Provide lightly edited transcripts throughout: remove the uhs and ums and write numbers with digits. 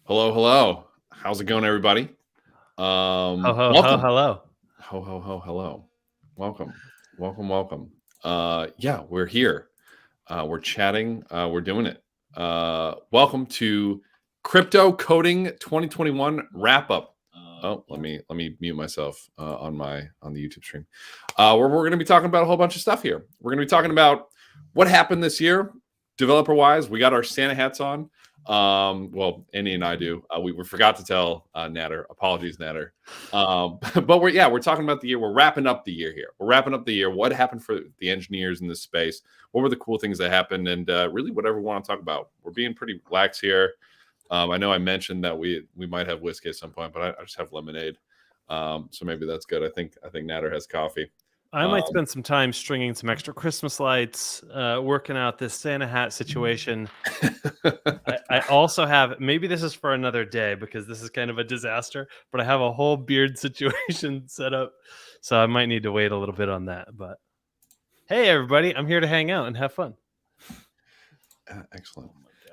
Hello, hello. How's it going, everybody? Ho, ho, ho, Welcome. hello. Ho, ho, ho, hello. Welcome. Welcome, welcome. Yeah, we're here. We're chatting. We're doing it. Welcome to Crypto Coding 2021 wrap up. Oh, let me mute myself on the YouTube stream. Where we're going to be talking about a whole bunch of stuff here. We're going to be talking about what happened this year, developer wise. We got our Santa hats on. Well, Andy and I do. We forgot to tell Nader. Apologies, Nader. But we're talking about the year. We're wrapping up the year here. We're wrapping up the year. What happened for the engineers in this space? What were the cool things that happened? And really, whatever we want to talk about. We're being pretty lax here. I know I mentioned that we might have whiskey at some point, but I just have lemonade. So maybe that's good. I think Nader has coffee. I might spend some time stringing some extra Christmas lights, working out this Santa hat situation. I also have, maybe this is for another day because this is kind of a disaster, but I have a whole beard situation set up. So I might need to wait a little bit on that. But hey, everybody, I'm here to hang out and have fun. Excellent.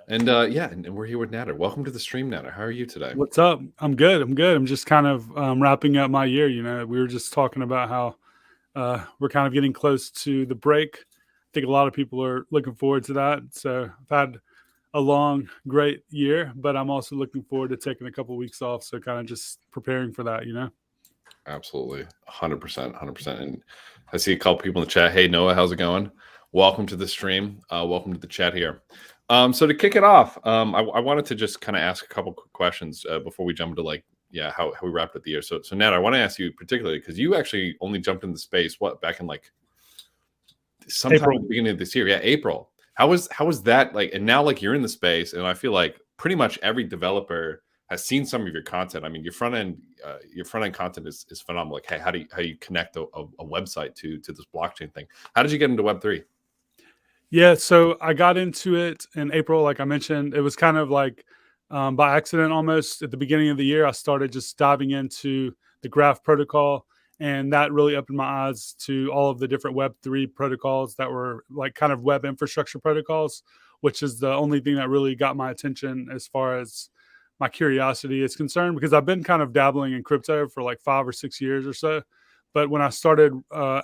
And and we're here with Nader. Welcome to the stream, Nader. How are you today? What's up? I'm good. I'm just kind of wrapping up my year. We were just talking about how we're kind of getting close to the break. I think a lot of people are looking forward to that. So I've had a long, great year, but I'm also looking forward to taking a couple of weeks off. So kind of just preparing for that, Absolutely. 100%. And I see a couple people in the chat. Hey, Noah, how's it going? Welcome to the stream. Welcome to the chat here. So to kick it off, I wanted to just kind of ask a couple quick questions before we jump into how we wrapped up the year. So Nat, I want to ask you particularly because you actually only jumped into space back in sometime April. at the beginning of this year. Yeah, April. How was that like? And now you're in the space, and I feel like pretty much every developer has seen some of your content. I mean, your front end content is phenomenal. Like, hey, how do you connect a website to this blockchain thing? How did you get into Web3? Yeah, so I got into it in April, like I mentioned. It was kind of like by accident almost. At the beginning of the year, I started just diving into the Graph protocol, and that really opened my eyes to all of the different Web3 protocols that were like kind of web infrastructure protocols, which is the only thing that really got my attention as far as my curiosity is concerned, because I've been kind of dabbling in crypto for like 5 or 6 years or so. But when I started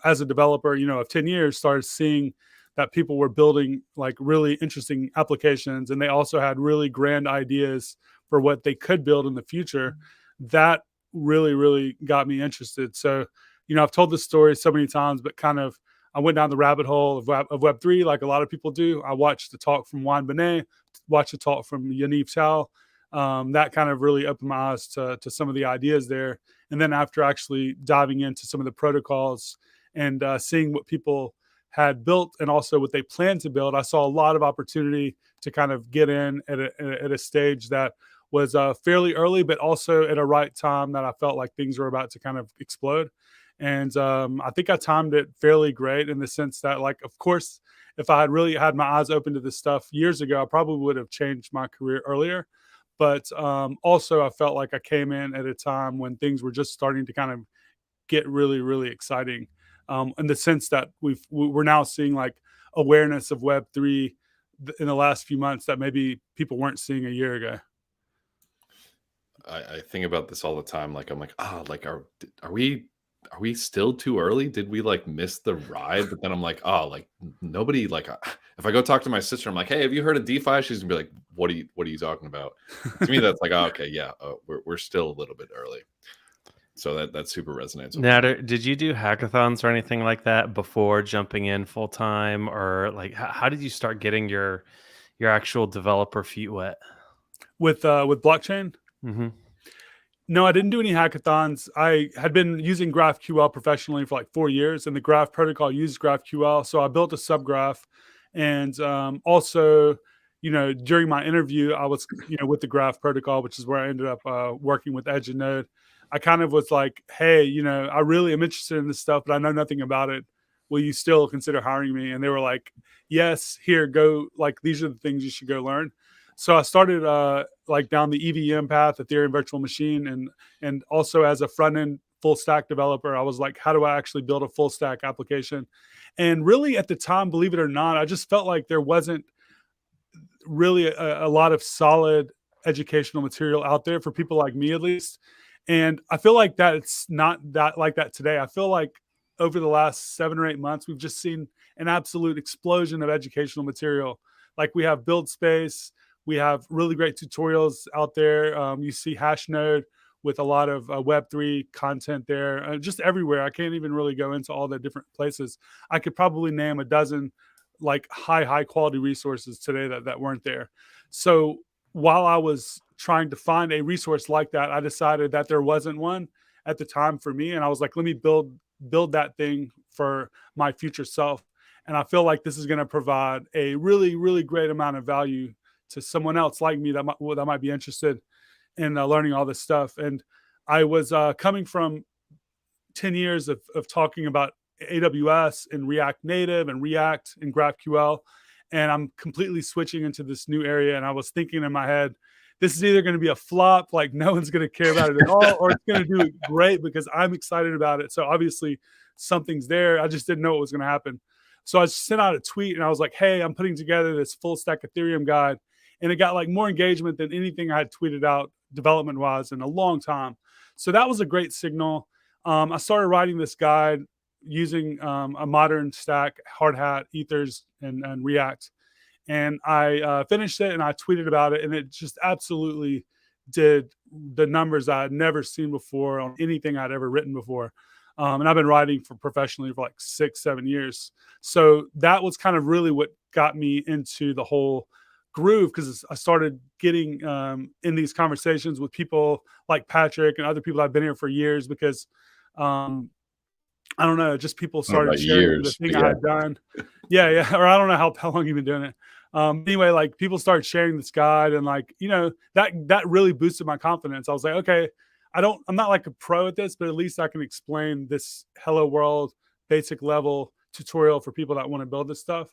as a developer, of 10 years, started seeing that people were building like really interesting applications, and they also had really grand ideas for what they could build in the future. That really, really got me interested. So, I've told this story so many times, but kind of I went down the rabbit hole of Web3 like a lot of people do. I watched the talk from Juan Benet, watched the talk from Yaniv Tal. That kind of really opened my eyes to some of the ideas there. And then after actually diving into some of the protocols and seeing what people had built and also what they planned to build, I saw a lot of opportunity to kind of get in at a stage that was fairly early, but also at a right time that I felt like things were about to kind of explode. And I think I timed it fairly great in the sense that, of course, if I had really had my eyes open to this stuff years ago, I probably would have changed my career earlier. But also I felt like I came in at a time when things were just starting to kind of get really, really exciting. In the sense that we're now seeing like awareness of Web3 in the last few months that maybe people weren't seeing a year ago. I think about this all the time. I'm like, are we still too early? Did we miss the ride? But then I'm like, nobody if I go talk to my sister, I'm like, hey, have you heard of DeFi? She's gonna be like, what are you talking about? To me, that's like, oh, okay, yeah, we're still a little bit early. So that super resonates. Nader, did you do hackathons or anything like that before jumping in full time, or how did you start getting your actual developer feet wet with blockchain? Mm-hmm. No, I didn't do any hackathons. I had been using GraphQL professionally for 4 years, and the Graph protocol used GraphQL. So I built a subgraph, and also, during my interview, I was, with the Graph protocol, which is where I ended up working with Edge and Node. I kind of was like, hey, I really am interested in this stuff, but I know nothing about it. Will you still consider hiring me? And they were like, yes, here, go. These are the things you should go learn. So I started down the EVM path, Ethereum Virtual Machine, and also as a front end full stack developer, I was like, how do I actually build a full stack application? And really at the time, believe it or not, I just felt like there wasn't really a lot of solid educational material out there for people like me, at least. And I feel like that it's not that like that today. I feel like over the last 7 or 8 months, we've just seen an absolute explosion of educational material. Like we have Build Space, we have really great tutorials out there. You see Hashnode with a lot of Web3 content there, just everywhere. I can't even really go into all the different places. I could probably name a dozen like high quality resources today that weren't there. So while I was trying to find a resource like that, I decided that there wasn't one at the time for me, and I was like, let me build that thing for my future self. And I feel like this is going to provide a really great amount of value to someone else like me that might be interested in learning all this stuff. And I was coming from 10 years of talking about AWS and React Native and React and GraphQL. And I'm completely switching into this new area. And I was thinking in my head, this is either going to be a flop, like no one's going to care about it at all, or it's going to do great because I'm excited about it. So obviously something's there. I just didn't know what was going to happen. So I sent out a tweet and I was like, hey, I'm putting together this full stack Ethereum guide. And it got like more engagement than anything I had tweeted out development wise in a long time. So that was a great signal. I started writing this guide using a modern stack, Hard Hat, Ethers, and React. And I finished it and I tweeted about it, and it just absolutely did the numbers I had never seen before on anything I'd ever written before. And I've been writing professionally for like 6-7 years. So that was kind of really what got me into the whole groove, because I started getting in these conversations with people like Patrick and other people I've been here for years, because I don't know, just people started sharing the thing I had done. Yeah. Or I don't know how long you've been doing it. Anyway, like people started sharing this guide, and like, you know, that really boosted my confidence. I was like, okay, I'm not like a pro at this, but at least I can explain this hello world basic level tutorial for people that want to build this stuff.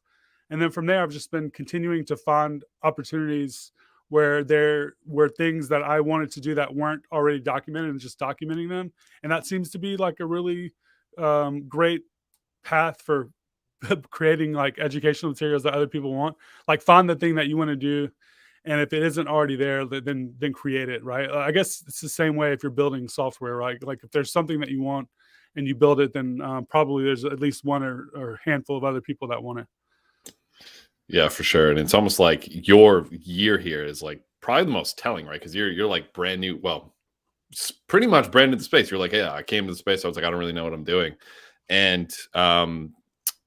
And then from there, I've just been continuing to find opportunities where there were things that I wanted to do that weren't already documented, and just documenting them. And that seems to be like a really great path for creating like educational materials that other people want. Like find the thing that you want to do, and if it isn't already there, then create it, right? I guess it's the same way if you're building software, right? Like if there's something that you want and you build it, then probably there's at least one or handful of other people that want it. Yeah, for sure. And it's almost like your year here is like probably the most telling, right? Because you're like brand new. Well, pretty much brand new to the space. You're like, yeah, I came to the space. I was like, I don't really know what I'm doing. And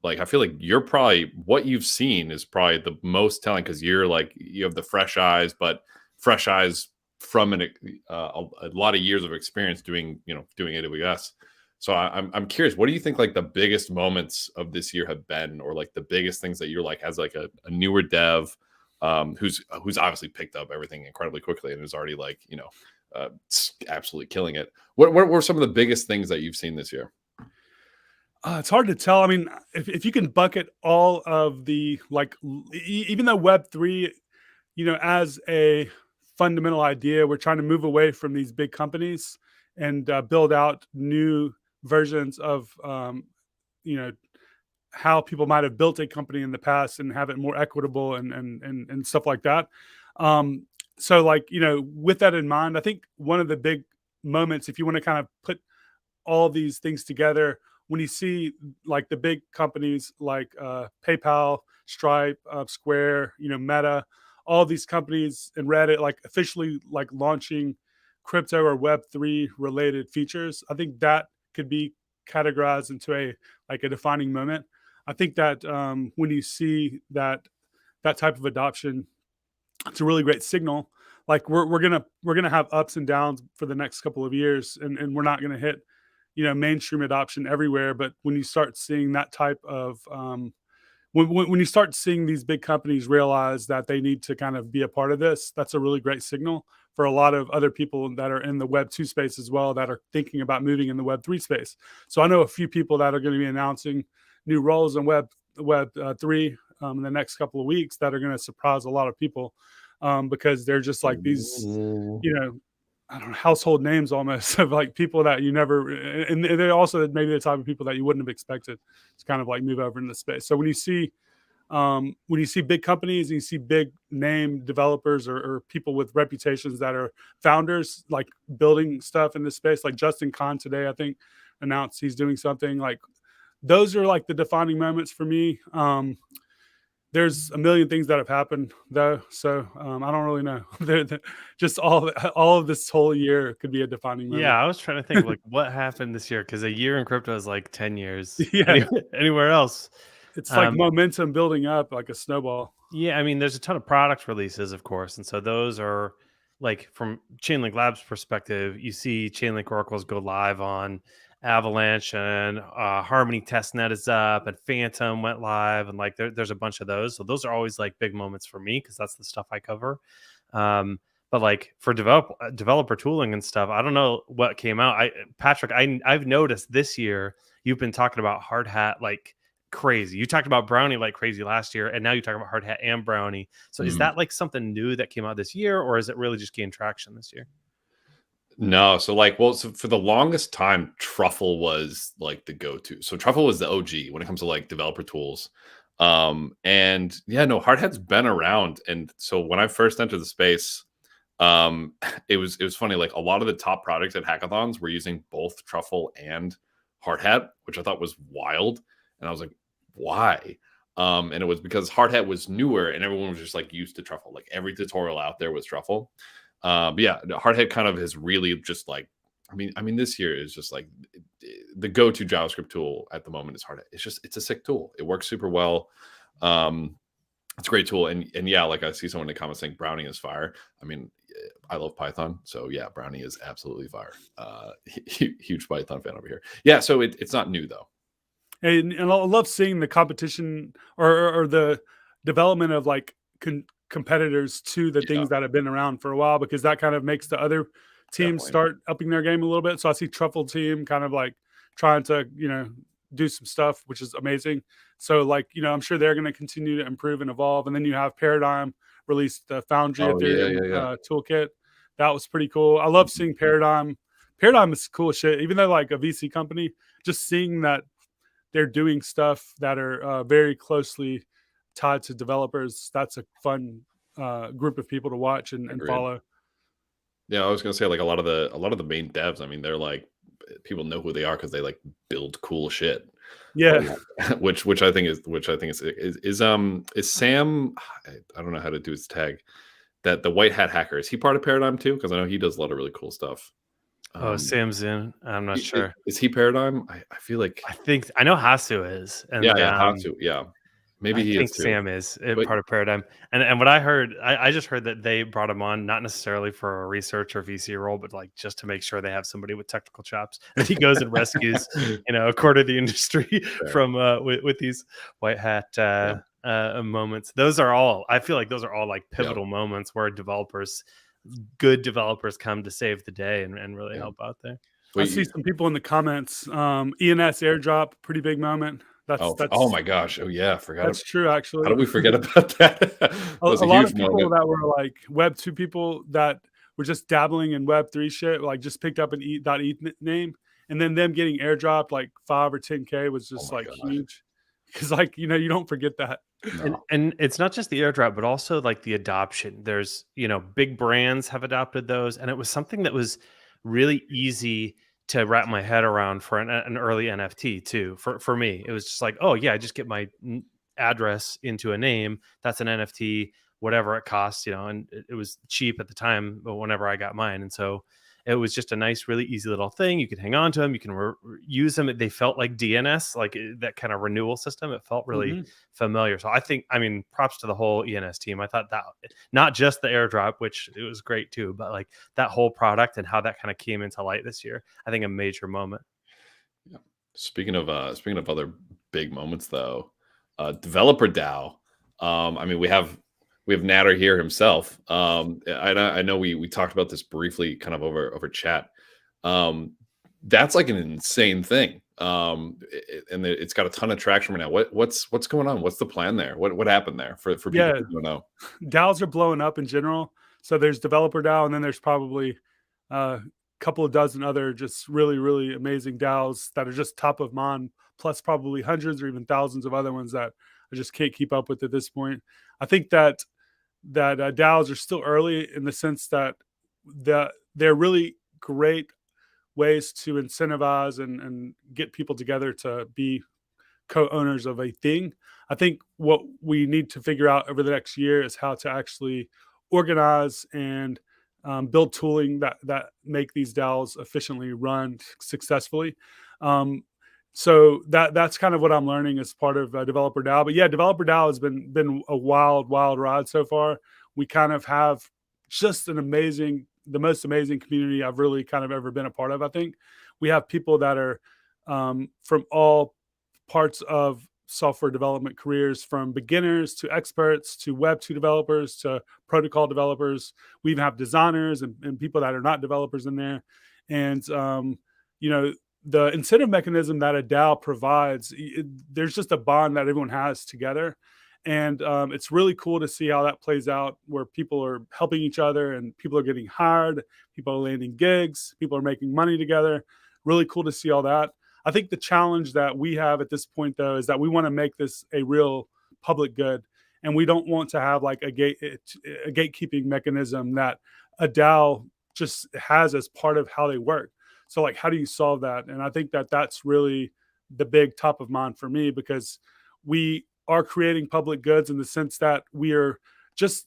like, I feel like you're probably, what you've seen is probably the most telling, because you're like, you have the fresh eyes, but fresh eyes from a lot of years of experience doing AWS. So I'm curious, what do you think like the biggest moments of this year have been, or like the biggest things that you're like, as like a newer dev who's obviously picked up everything incredibly quickly and is already like, absolutely killing it. What were some of the biggest things that you've seen this year? It's hard to tell. I mean, if you can bucket all of the, like, even though Web3, as a fundamental idea, we're trying to move away from these big companies and build out new versions of, how people might have built a company in the past and have it more equitable and stuff like that. So like, with that in mind, I think one of the big moments, if you want to kind of put all these things together, when you see like the big companies like PayPal, Stripe, Square, Meta, all these companies, and Reddit, like officially like launching crypto or Web3 related features, I think that could be categorized into a defining moment. I think that when you see that type of adoption, it's a really great signal. Like we're gonna have ups and downs for the next couple of years, and we're not gonna hit mainstream adoption everywhere. But when you start seeing that type of when you start seeing these big companies realize that they need to kind of be a part of this, that's a really great signal for a lot of other people that are in the Web 2 space as well, that are thinking about moving in the Web 3 space. So I know a few people that are going to be announcing new roles in Web 3 in the next couple of weeks that are going to surprise a lot of people because they're just like these, I don't know, household names almost of like people that you never, and they're also maybe the type of people that you wouldn't have expected to kind of like move over into the space. So when you see when you see big companies and you see big name developers or people with reputations that are founders, like building stuff in this space, like Justin Kahn today, I think announced he's doing something like those are like the defining moments for me. There's a million things that have happened though, so I don't really know. Just all of this whole year could be a defining Yeah, moment. I was trying to think like what happened this year because a year in crypto is like 10 years. Yeah, Anywhere else? it's like Um, momentum building up like a snowball. yeah, I mean, there's a ton of product releases, of course, and so those are like from Chainlink Labs perspective, you see Chainlink oracles go live on Avalanche and Harmony testnet is up and Phantom went live and like there's a bunch of those. So those are always like big moments for me because that's the stuff I cover. But like for developer tooling and stuff, I don't know what came out. Patrick, I've noticed this year you've been talking about hard hat like crazy. You talked about Brownie like crazy last year, and now you're talking about hard hat and Brownie. So is that like something new that came out this year, or is it really just gained traction this year? No, so like, well, so for the longest time, Truffle was like the go-to. So Truffle was the OG when it comes to like developer tools. And yeah, no, Hardhat's been around. And so when I first entered the space, it was funny. Like a lot of the top projects at hackathons were using both Truffle and Hardhat, which I thought was wild. And I was like, why? And it was because Hardhat was newer and everyone was just like used to Truffle. Like every tutorial out there was Truffle. But yeah, Hardhat kind of has really just like, I mean, this year is just like the go-to JavaScript tool at the moment is Hardhat. It's a sick tool. It works super well. It's a great tool. And yeah, like I see someone in the comments saying Brownie is fire. I mean, I love Python. So yeah, Brownie is absolutely fire. Huge Python fan over here. Yeah. So it's not new though. And I love seeing the competition or the development of like competitors to the things that have been around for a while, because that kind of makes the other teams start upping their game a little bit. So I see Truffle team kind of like trying to, do some stuff, which is amazing. So like, I'm sure they're going to continue to improve and evolve. And then you have Paradigm released the Foundry Ethereum toolkit. That was pretty cool. I love seeing Paradigm. Paradigm is cool shit. Even though like a VC company, just seeing that they're doing stuff that are very closely tied to developers. That's a fun group of people to watch and follow. Yeah, I was gonna say like a lot of the main devs. I mean, they're like people know who they are because they like build cool shit. Yeah, which I think is Sam. I don't know how to do his tag. That the white hat hacker, is he part of Paradigm too? Because I know he does a lot of really cool stuff. Sam Zinn. I'm not sure. Is he Paradigm? I feel like I know Hasu is. And yeah, Hasu. Yeah. Maybe he is too. Sam is part of Paradigm. And what I heard, I just heard that they brought him on, not necessarily for a research or VC role, but like just to make sure they have somebody with technical chops that he goes and rescues, a quarter of the industry from with these white hat moments. I feel like those are all like pivotal moments where good developers come to save the day and really help out there. I see some people in the comments. ENS airdrop, pretty big moment. That's oh my gosh. Oh yeah, forgot. That's true, actually. How did we forget about that? a lot of people that were like Web 2 people that were just dabbling in Web 3 shit, like just picked up an .eth name, and then them getting airdropped like 5 or 10K was just huge. Because like, you don't forget that. No. And it's not just the airdrop, but also like the adoption. There's, big brands have adopted those. And it was something that was really easy to wrap my head around for an early NFT too. For me, it was just like, oh yeah, I just get my address into a name. That's an NFT, whatever it costs, and it was cheap at the time, but whenever I got mine. And so it was just a nice, really easy little thing. You could hang on to them. You can use them. They felt like DNS, like that kind of renewal system. It felt really familiar. So props to the whole ENS team. I thought that not just the airdrop, which it was great too, but like that whole product and how that kind of came into light this year. I think a major moment. Yeah. Speaking of other big moments though, developer DAO. We have Nader here himself. I know we talked about this briefly kind of over chat. That's like an insane thing. And it's got a ton of traction right now. What's going on? What's the plan there? What happened there for people who don't know? DAOs are blowing up in general. So there's developer DAO, and then there's probably a couple of dozen other just really, really amazing DAOs that are just top of mind, plus probably hundreds or even thousands of other ones that I just can't keep up with at this point. I think that DAOs are still early in the sense that they're really great ways to incentivize and get people together to be co-owners of a thing. I think what we need to figure out over the next year is how to actually organize and build tooling that make these DAOs efficiently run successfully. Um, so that's kind of what I'm learning as part of Developer DAO. But yeah, Developer DAO has been a wild ride so far. We kind of have just the most amazing community I've really kind of ever been a part of. I think we have people that are from all parts of software development careers, from beginners to experts to Web2 developers to protocol developers. We even have designers and people that are not developers in there. And, you know, the incentive mechanism that a DAO provides, there's just a bond that everyone has together. And it's really cool to see how that plays out, where people are helping each other and people are getting hired, people are landing gigs, people are making money together. Really cool to see all that. I think the challenge that we have at this point, though, is that we want to make this a real public good, and we don't want to have like a gatekeeping mechanism that a DAO just has as part of how they work. So, like, how do you solve that? And I think that that's really the big top of mind for me, because we are creating public goods in the sense that we are just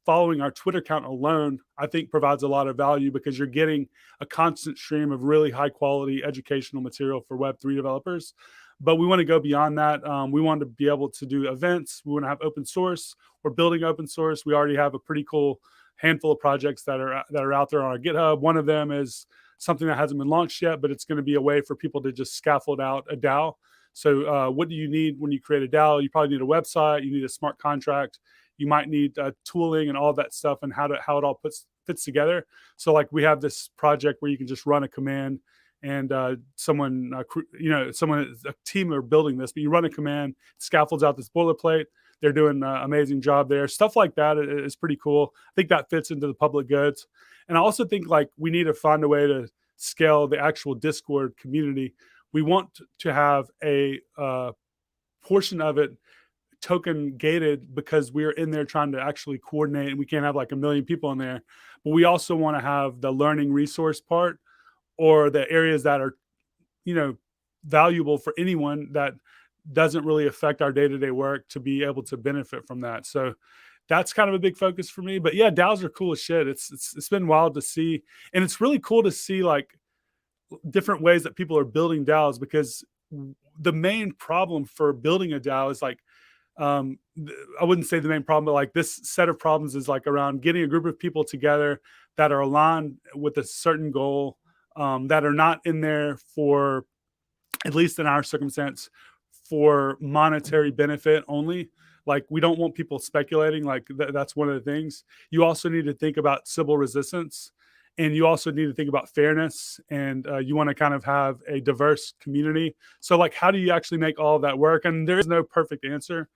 following our Twitter account alone, I think provides a lot of value, because you're getting a constant stream of really high quality educational material for Web3 developers. But we want to go beyond that. We want to be able to do events. We want to have open source. We're building open source. We already have a pretty cool handful of projects that are out there on our GitHub. One of them is something that hasn't been launched yet, but it's going to be a way for people to just scaffold out a DAO. So what do you need when you create a DAO? You probably need a website. You need a smart contract. You might need tooling and all that stuff, and how it all fits together. So like we have this project where you can just run a command, and a team are building this, but you run a command, scaffolds out this boilerplate. They're doing an amazing job there. Stuff like that is pretty cool. I think that fits into the public goods. And I also think like we need to find a way to scale the actual Discord community. We want to have a portion of it token gated, because we're in there trying to actually coordinate, and we can't have like 1 million people in there. But we also want to have the learning resource part, or the areas that are, valuable for anyone that doesn't really affect our day-to-day work, to be able to benefit from that. So that's kind of a big focus for me. But yeah, DAOs are cool as shit. It's been wild to see, and it's really cool to see like different ways that people are building DAOs, because the main problem for building a DAO is like, I wouldn't say the main problem, but like this set of problems is like around getting a group of people together that are aligned with a certain goal, that are not in there for, at least in our circumstance, for monetary benefit only. Like we don't want people speculating. Like that's one of the things. You also need to think about civil resistance, and you also need to think about fairness, and you want to kind of have a diverse community. So like, how do you actually make all of that work? And there is no perfect answer.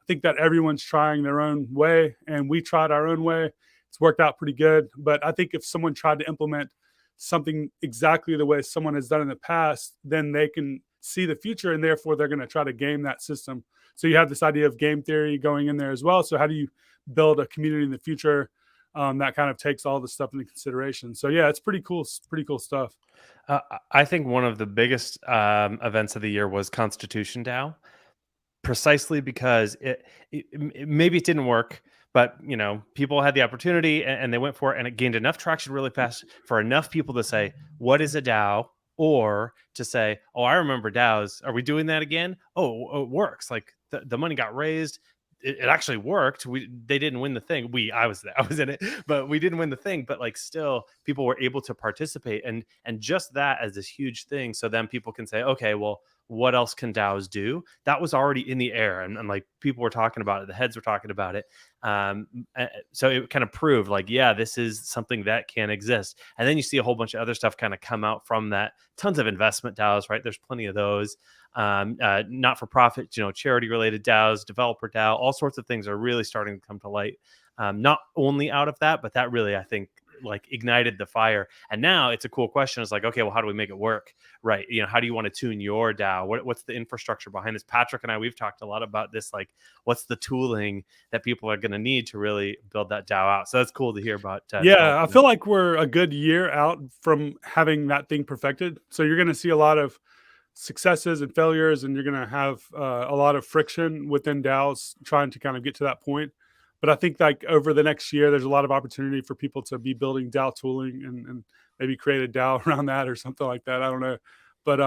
I think that everyone's trying their own way, and we tried our own way. It's worked out pretty good. But I think if someone tried to implement something exactly the way someone has done in the past, then they can see the future, and therefore they're going to try to game that system. So you have this idea of game theory going in there as well. So how do you build a community in the future that kind of takes all the stuff into consideration? So yeah, it's pretty cool stuff. I think one of the biggest events of the year was Constitution DAO, precisely because maybe it didn't work, but people had the opportunity and they went for it, and it gained enough traction really fast for enough people to say, what is a DAO? Or to say, oh, I remember DAOs. Are we doing that again? Oh, it works. Like the money got raised. It actually worked. They didn't win the thing. I was in it, but we didn't win the thing. But like still, people were able to participate, and just that as this huge thing. So then people can say, okay, well, what else can DAOs do? That was already in the air, and like people were talking about it. The heads were talking about it. So it kind of proved like, yeah, this is something that can exist. And then you see a whole bunch of other stuff kind of come out from that. Tons of investment DAOs, right? There's plenty of those. Not for profit, charity related DAOs, developer DAO, all sorts of things are really starting to come to light. Not only out of that, but that really, I think, like ignited the fire. And now it's a cool question. It's like, okay, well, how do we make it work? Right. How do you want to tune your DAO? What's the infrastructure behind this? Patrick and I, we've talked a lot about this. Like, what's the tooling that people are going to need to really build that DAO out? So that's cool to hear about. Yeah, I feel like we're a good year out from having that thing perfected. So you're going to see a lot of successes and failures, and you're going to have a lot of friction within DAOs trying to kind of get to that point. But I think like over the next year, there's a lot of opportunity for people to be building DAO tooling and maybe create a DAO around that or something like that. I don't know. But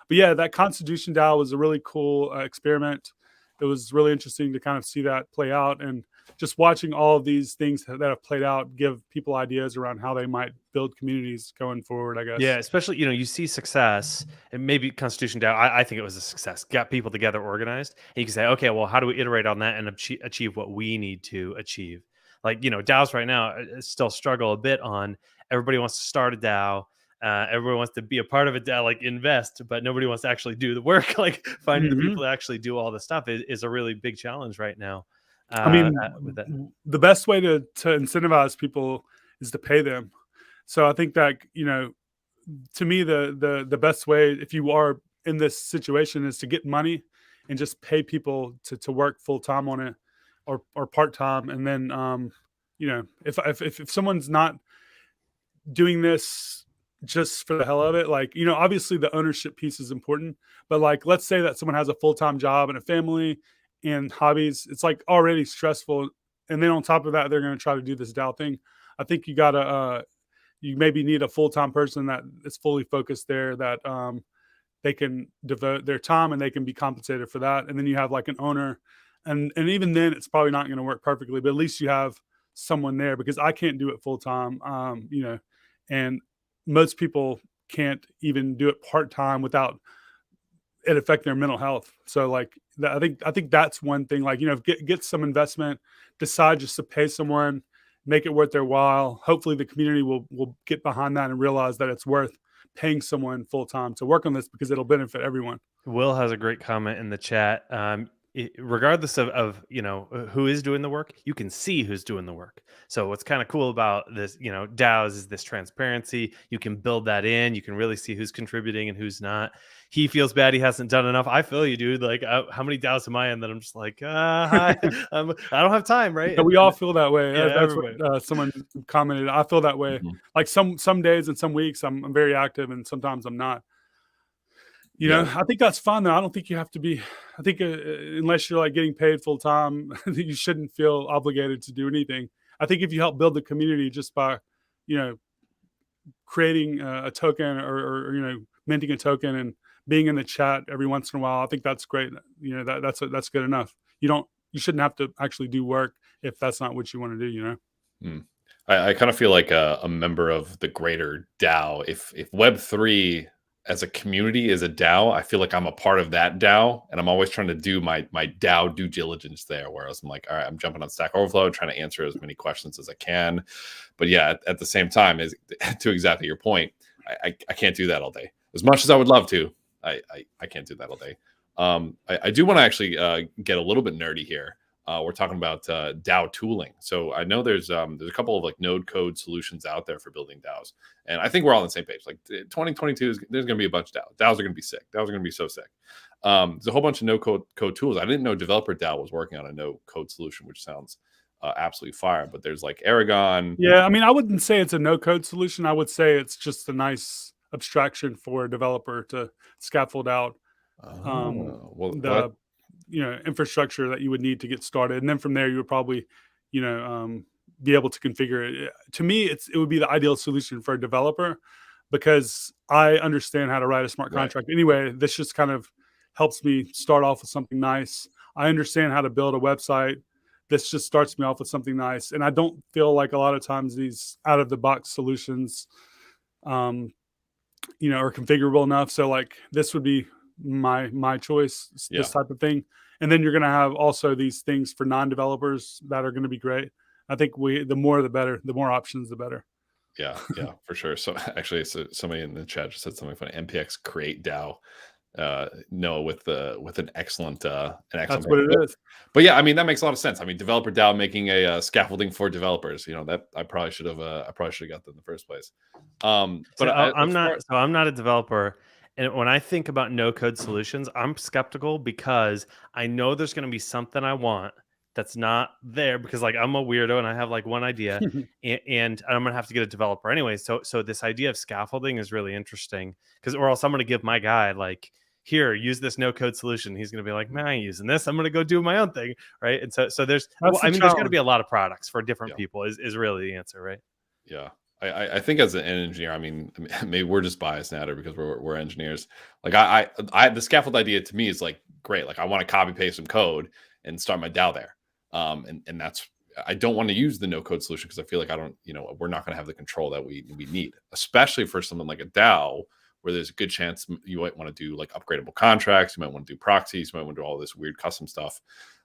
yeah, that Constitution DAO was a really cool experiment. It was really interesting to kind of see that play out, and just watching all of these things that have played out give people ideas around how they might build communities going forward, I guess. Yeah, especially, you see success, and maybe Constitution DAO, I think it was a success. Got people together, organized, and you can say, okay, well, how do we iterate on that and achieve what we need to achieve? Like, DAOs right now still struggle a bit on, everybody wants to start a DAO, everyone wants to be a part of a DAO, like invest, but nobody wants to actually do the work. Like finding the people that actually do all the stuff is a really big challenge right now. I mean, With that. the best way to incentivize people is to pay them. So I think that, to me, the best way, if you are in this situation, is to get money and just pay people to work full time on it, or part time. And then, if someone's not doing this just for the hell of it, like, obviously the ownership piece is important, but like, let's say that someone has a full time job and a family and hobbies, it's like already stressful. And then on top of that, they're going to try to do this DAO thing. I think you gotta, you maybe need a full-time person that is fully focused there, that they can devote their time and they can be compensated for that. And then you have like an owner, and even then it's probably not going to work perfectly, but at least you have someone there, because I can't do it full-time, and most people can't even do it part-time without it affect their mental health. So like, I think that's one thing, like, get some investment, decide just to pay someone, make it worth their while. Hopefully the community will get behind that and realize that it's worth paying someone full time to work on this, because it'll benefit everyone. Will has a great comment in the chat. Regardless of who is doing the work, you can see who's doing the work. So what's kind of cool about this, DAOs, is this transparency. You can build that in. You can really see who's contributing and who's not. He feels bad he hasn't done enough. I feel you, dude. Like, how many DAOs am I in that I'm just like, hi, I don't have time, right? Yeah, we all feel that way. Yeah, That's what someone commented. I feel that way. Like some days and some weeks I'm very active, and sometimes I'm not. I think that's fine though. I don't think you have to be. I think unless you're like getting paid full time, you shouldn't feel obligated to do anything. I think if you help build the community just by, creating a token, or minting a token and being in the chat every once in a while, I think that's great. That's good enough. You shouldn't have to actually do work if that's not what you want to do. I kind of feel like a member of the greater DAO. If Web3 as a community is a DAO, I feel like I'm a part of that DAO, and I'm always trying to do my DAO due diligence there. Whereas I'm like, all right, I'm jumping on Stack Overflow, trying to answer as many questions as I can. But yeah, at the same time, to exactly your point, I can't do that all day. As much as I would love to, I can't do that all day. I do want to actually get a little bit nerdy here. We're talking about DAO tooling. So I know there's a couple of like node code solutions out there for building DAOs, and I think we're all on the same page. Like 2022 there's going to be a bunch of DAOs. DAOs are going to be sick. DAOs are going to be so sick. There's a whole bunch of no code tools. I didn't know Developer DAO was working on a no code solution, which sounds absolutely fire. But there's like Aragon. Yeah, I mean, I wouldn't say it's a no code solution. I would say it's just a nice abstraction for a developer to scaffold out infrastructure that you would need to get started, and then from there you would probably be able to configure it. To me, it would be the ideal solution for a developer, because I understand how to write a smart contract anyway. This just kind of helps me start off with something nice. I understand how to build a website. This just starts me off with something nice, and I don't feel like a lot of times these out of the box solutions are configurable enough. So like, this would be my choice, this type of thing. And then you're going to have also these things for non-developers that are going to be great. I think the more the better, the more options the better. Yeah, for sure. So actually, somebody in the chat just said something funny. MPX create DAO. Noah with an excellent That's what it is. But yeah, I mean that makes a lot of sense. I mean, developer DAO making a scaffolding for developers. That I probably should have got that in the first place. But I'm not a developer, and when I think about no code solutions, I'm skeptical because I know there's going to be something I want that's not there because like I'm a weirdo and I have like one idea and I'm gonna have to get a developer anyway. So this idea of scaffolding is really interesting because or else I'm gonna give my guy like here, use this no code solution. He's gonna be like, man, I ain't using this. I'm gonna go do my own thing, right? And so there's there's gonna be a lot of products for different people is really the answer, right? Yeah. I think as an engineer, I mean, maybe we're just biased, Nader, because we're engineers. Like I the scaffold idea to me is like great. Like I want to copy paste some code and start my DAO there. And that's I don't want to use the no code solution because I feel like I don't, we're not going to have the control that we need, especially for something like a DAO where there's a good chance you might want to do like upgradable contracts, you might want to do proxies, you might want to do all this weird custom stuff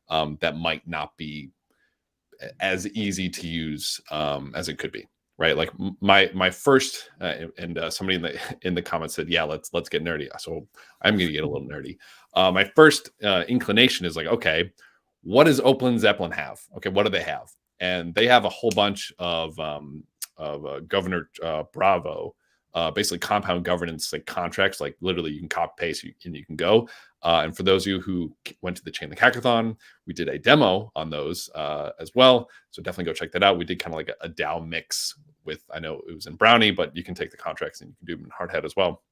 that might not be as easy to use as it could be. Right, like my first and somebody in the comments said, "Yeah, let's get nerdy." So I'm going to get a little nerdy. My first inclination is like, okay, what does Open Zeppelin have? Okay, what do they have? And they have a whole bunch of Governor Bravo, basically compound governance like contracts. Like literally, you can copy paste and you can go. And for those of you who went to the Chainlink hackathon, we did a demo on those as well. So definitely go check that out. We did kind of like a DAO mix with, I know it was in Brownie, but you can take the contracts and you can do them in Hardhead as well.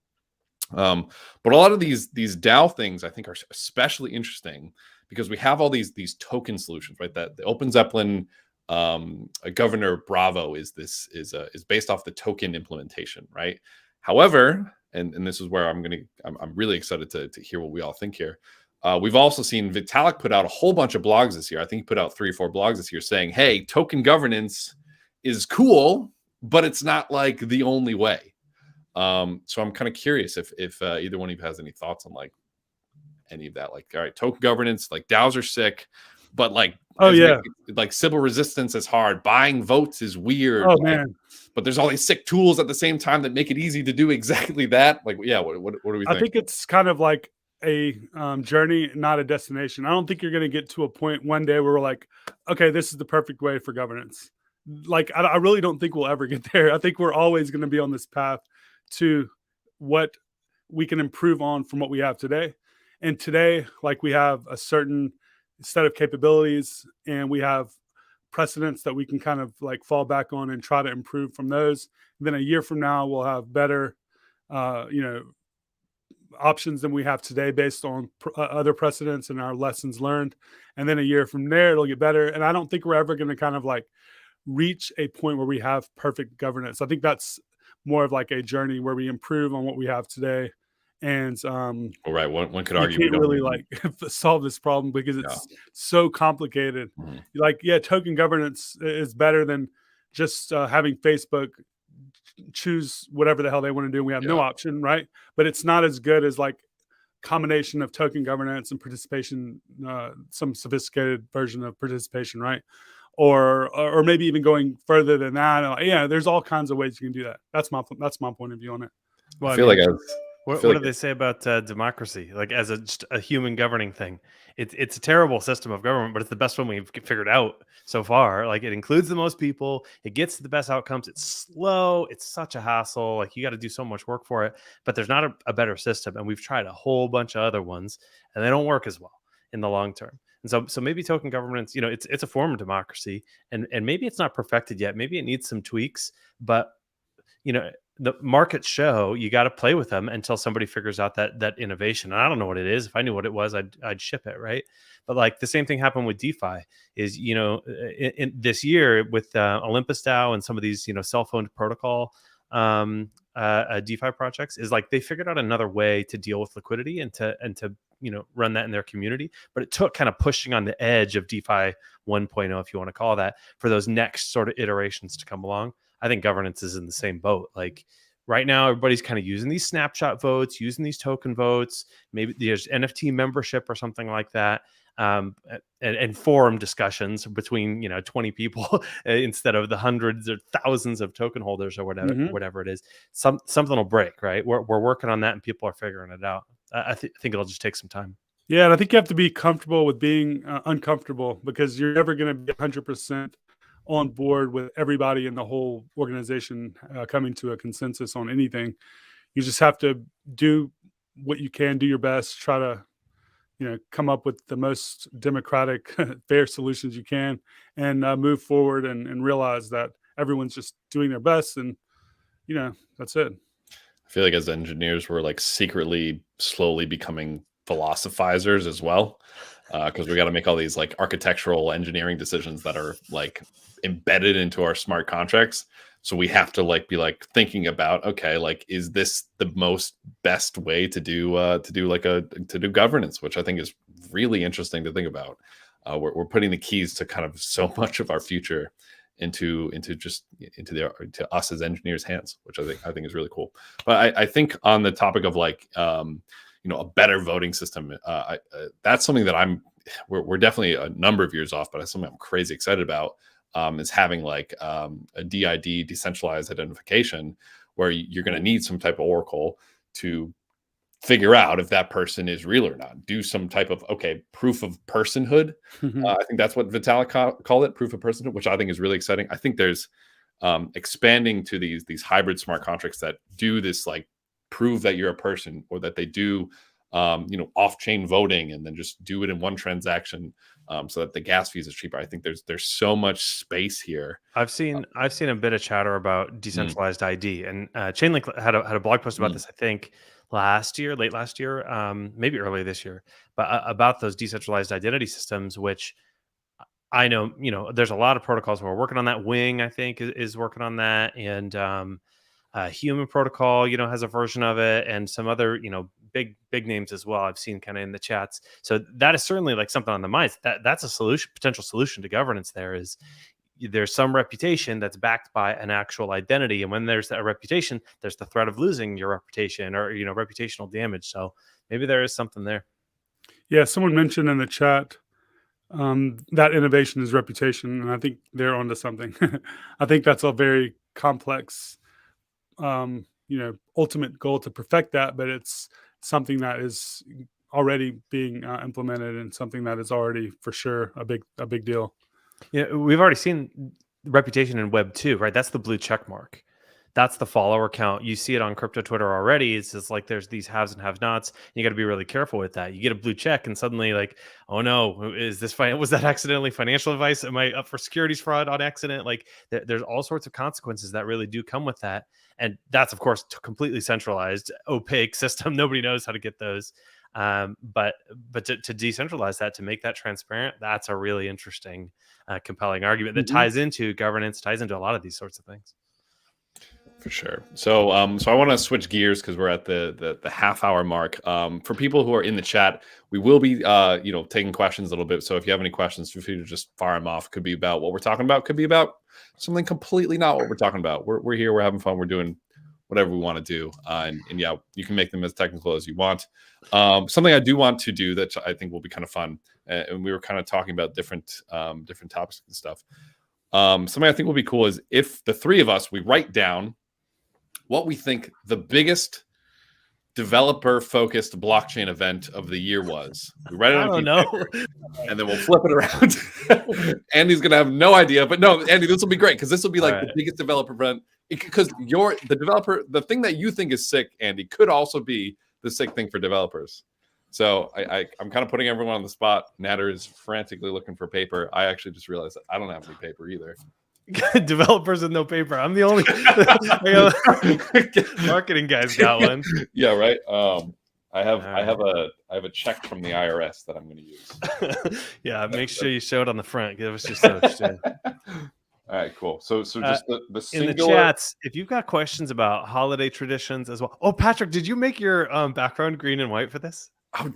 But a lot of these DAO things I think are especially interesting because we have all these token solutions, right? That the Open Zeppelin Governor Bravo is based off the token implementation, right? However, and this is where I'm really excited to hear what we all think here. We've also seen Vitalik put out a whole bunch of blogs this year. I think he put out 3 or 4 blogs this year saying, hey, token governance is cool, but it's not like the only way. So I'm kind of curious if either one of you has any thoughts on like any of that. Like, all right, token governance, like DAOs are sick, but like, like Sybil resistance is hard. Buying votes is weird. Oh man! But there's all these sick tools at the same time that make it easy to do exactly that. Like, yeah, what do we think? I think it's kind of like a journey, not a destination. I don't think you're going to get to a point one day where we're like, okay, this is the perfect way for governance. Like, I really don't think we'll ever get there. I think we're always going to be on this path to what we can improve on from what we have today. And today, like, we have a certain set of capabilities and we have precedents that we can kind of like fall back on and try to improve from those. And then a year from now, we'll have better, options than we have today based on other precedents and our lessons learned. And then a year from there, it'll get better. And I don't think we're ever going to kind of like reach a point where we have perfect governance. I think that's more of like a journey where we improve on what we have today. And right, one could argue we can't really like solve this problem because it's so complicated. Mm-hmm. Like, yeah, token governance is better than just having Facebook choose whatever the hell they want to do. We have no option, right? But it's not as good as like combination of token governance and participation, some sophisticated version of participation, right? Or maybe even going further than that. Yeah, there's all kinds of ways you can do that. That's my point of view on it. Well, I feel like what do they say about democracy? Like as just a human governing thing, it's a terrible system of government, but it's the best one we've figured out so far. Like it includes the most people, it gets to the best outcomes. It's slow, it's such a hassle. Like you got to do so much work for it, but there's not a better system. And we've tried a whole bunch of other ones, and they don't work as well in the long term. And so maybe token governance, it's a form of democracy, and maybe it's not perfected yet. Maybe it needs some tweaks, but the markets show you got to play with them until somebody figures out that innovation. And I don't know what it is. If I knew what it was, I'd ship it, right? But like the same thing happened with DeFi is, in this year with Olympus DAO and some of these, cell-phone protocol DeFi projects is like they figured out another way to deal with liquidity and to run that in their community. But it took kind of pushing on the edge of DeFi 1.0, if you want to call that, for those next sort of iterations to come along. I think governance is in the same boat. Like right now, everybody's kind of using these snapshot votes, using these token votes. Maybe there's NFT membership or something like that, and forum discussions between 20 people instead of the hundreds or thousands of token holders or whatever it is. Something will break, right? We're working on that, and people are figuring it out. I think it'll just take some time. Yeah, and I think you have to be comfortable with being uncomfortable, because you're never going to be 100% on board with everybody in the whole organization coming to a consensus on anything. You just have to do what you can, do your best, try to come up with the most democratic, fair solutions you can, and move forward and realize that everyone's just doing their best, and that's it. I feel like as engineers, we're like secretly, slowly becoming philosophizers as well, because we got to make all these like architectural engineering decisions that are like embedded into our smart contracts. So we have to like be like thinking about, okay, like is this the most best way to do governance, which I think is really interesting to think about. We're putting the keys to kind of so much of our future into us as engineers' hands, which I think is really cool. But I think on the topic of like a better voting system, that's something that we're definitely a number of years off, but it's something I'm crazy excited about. Is having like a DID, decentralized identification, where you're going to need some type of oracle to figure out if that person is real or not. Do some type of proof of personhood. I think that's what Vitalik called it, proof of personhood, which I think is really exciting. I think there's expanding to these hybrid smart contracts that do this, like prove that you're a person, or that they do off-chain voting and then just do it in one transaction, so that the gas fees is cheaper. I think there's so much space here. I've seen a bit of chatter about decentralized ID, and Chainlink had a blog post about this, I think late last year, maybe early this year, but about those decentralized identity systems, which I know, there's a lot of protocols who are working on that. Wing, I think, is working on that, and Human Protocol, has a version of it, and some other, big names as well. I've seen kind of in the chats. So that is certainly like something on the minds. That's a potential solution to governance. There's some reputation that's backed by an actual identity, and when there's that reputation, there's the threat of losing your reputation, or reputational damage. So maybe there is something there. Yeah, someone mentioned in the chat that innovation is reputation, and I think they're onto something. I think that's a very complex ultimate goal to perfect that, but it's something that is already being implemented, and something that is already for sure a big deal. Yeah, we've already seen reputation in Web 2, right? That's the blue check mark. That's the follower count. You see it on crypto Twitter already. It's just like there's these haves and have-nots. You got to be really careful with that. You get a blue check, and suddenly, like, oh no, was that accidentally financial advice? Am I up for securities fraud on accident? Like, there's all sorts of consequences that really do come with that. And that's, of course, completely centralized, opaque system. Nobody knows how to get those. But to decentralize that, to make that transparent, that's a really interesting, compelling argument that ties into governance, ties into a lot of these sorts of things. For sure. So I want to switch gears, because we're at the half-hour mark. For people who are in the chat, we will be taking questions a little bit. So if you have any questions, feel free to just fire them off. Could be about what we're talking about. Could be about something completely not what we're talking about. We're here. We're having fun. We're doing whatever we want to do. And yeah, you can make them as technical as you want. Something I do want to do that I think will be kind of fun, and we were kind of talking about different topics and stuff. Something I think will be cool is if the three of us, we write down what we think the biggest developer-focused blockchain event of the year was. We write it on paper, and then we'll flip it around. Andy's gonna have no idea, but no, Andy, this will be great, because this will be like the biggest developer event. Because the thing that you think is sick, Andy, could also be the sick thing for developers. So I'm kind of putting everyone on the spot. Nader is frantically looking for paper. I actually just realized that I don't have any paper either. Developers with no paper. I'm the only marketing guy's got one. Yeah, right. I have a check from the IRS that I'm going to use. Yeah, make sure you show it on the front. Give us your social. All right, cool. So just the singular... in the chats, if you've got questions about holiday traditions as well. Oh, Patrick, did you make your background green and white for this? Oh,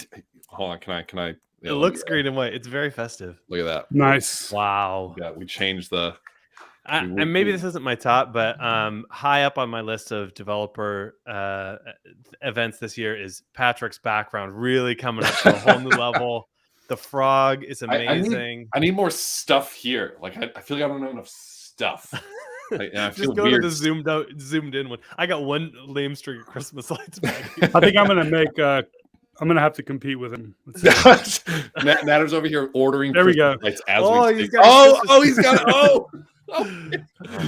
hold on. Can I? It looks green and white. It's very festive. Look at that. Nice. Wow. Yeah, we changed the... and maybe this isn't my top, but high up on my list of developer events this year is Patrick's background really coming up to a whole new level. The frog is amazing. I need more stuff here. Like I feel like I don't have enough stuff. I just go to the zoomed in one. I got one lame string of Christmas lights back here. I think I'm gonna make I'm gonna have to compete with him. Let's see. Nader's over here ordering There we Christmas go. lights as Oh, we he's speak. got a Christmas- He's got it. Oh, Oh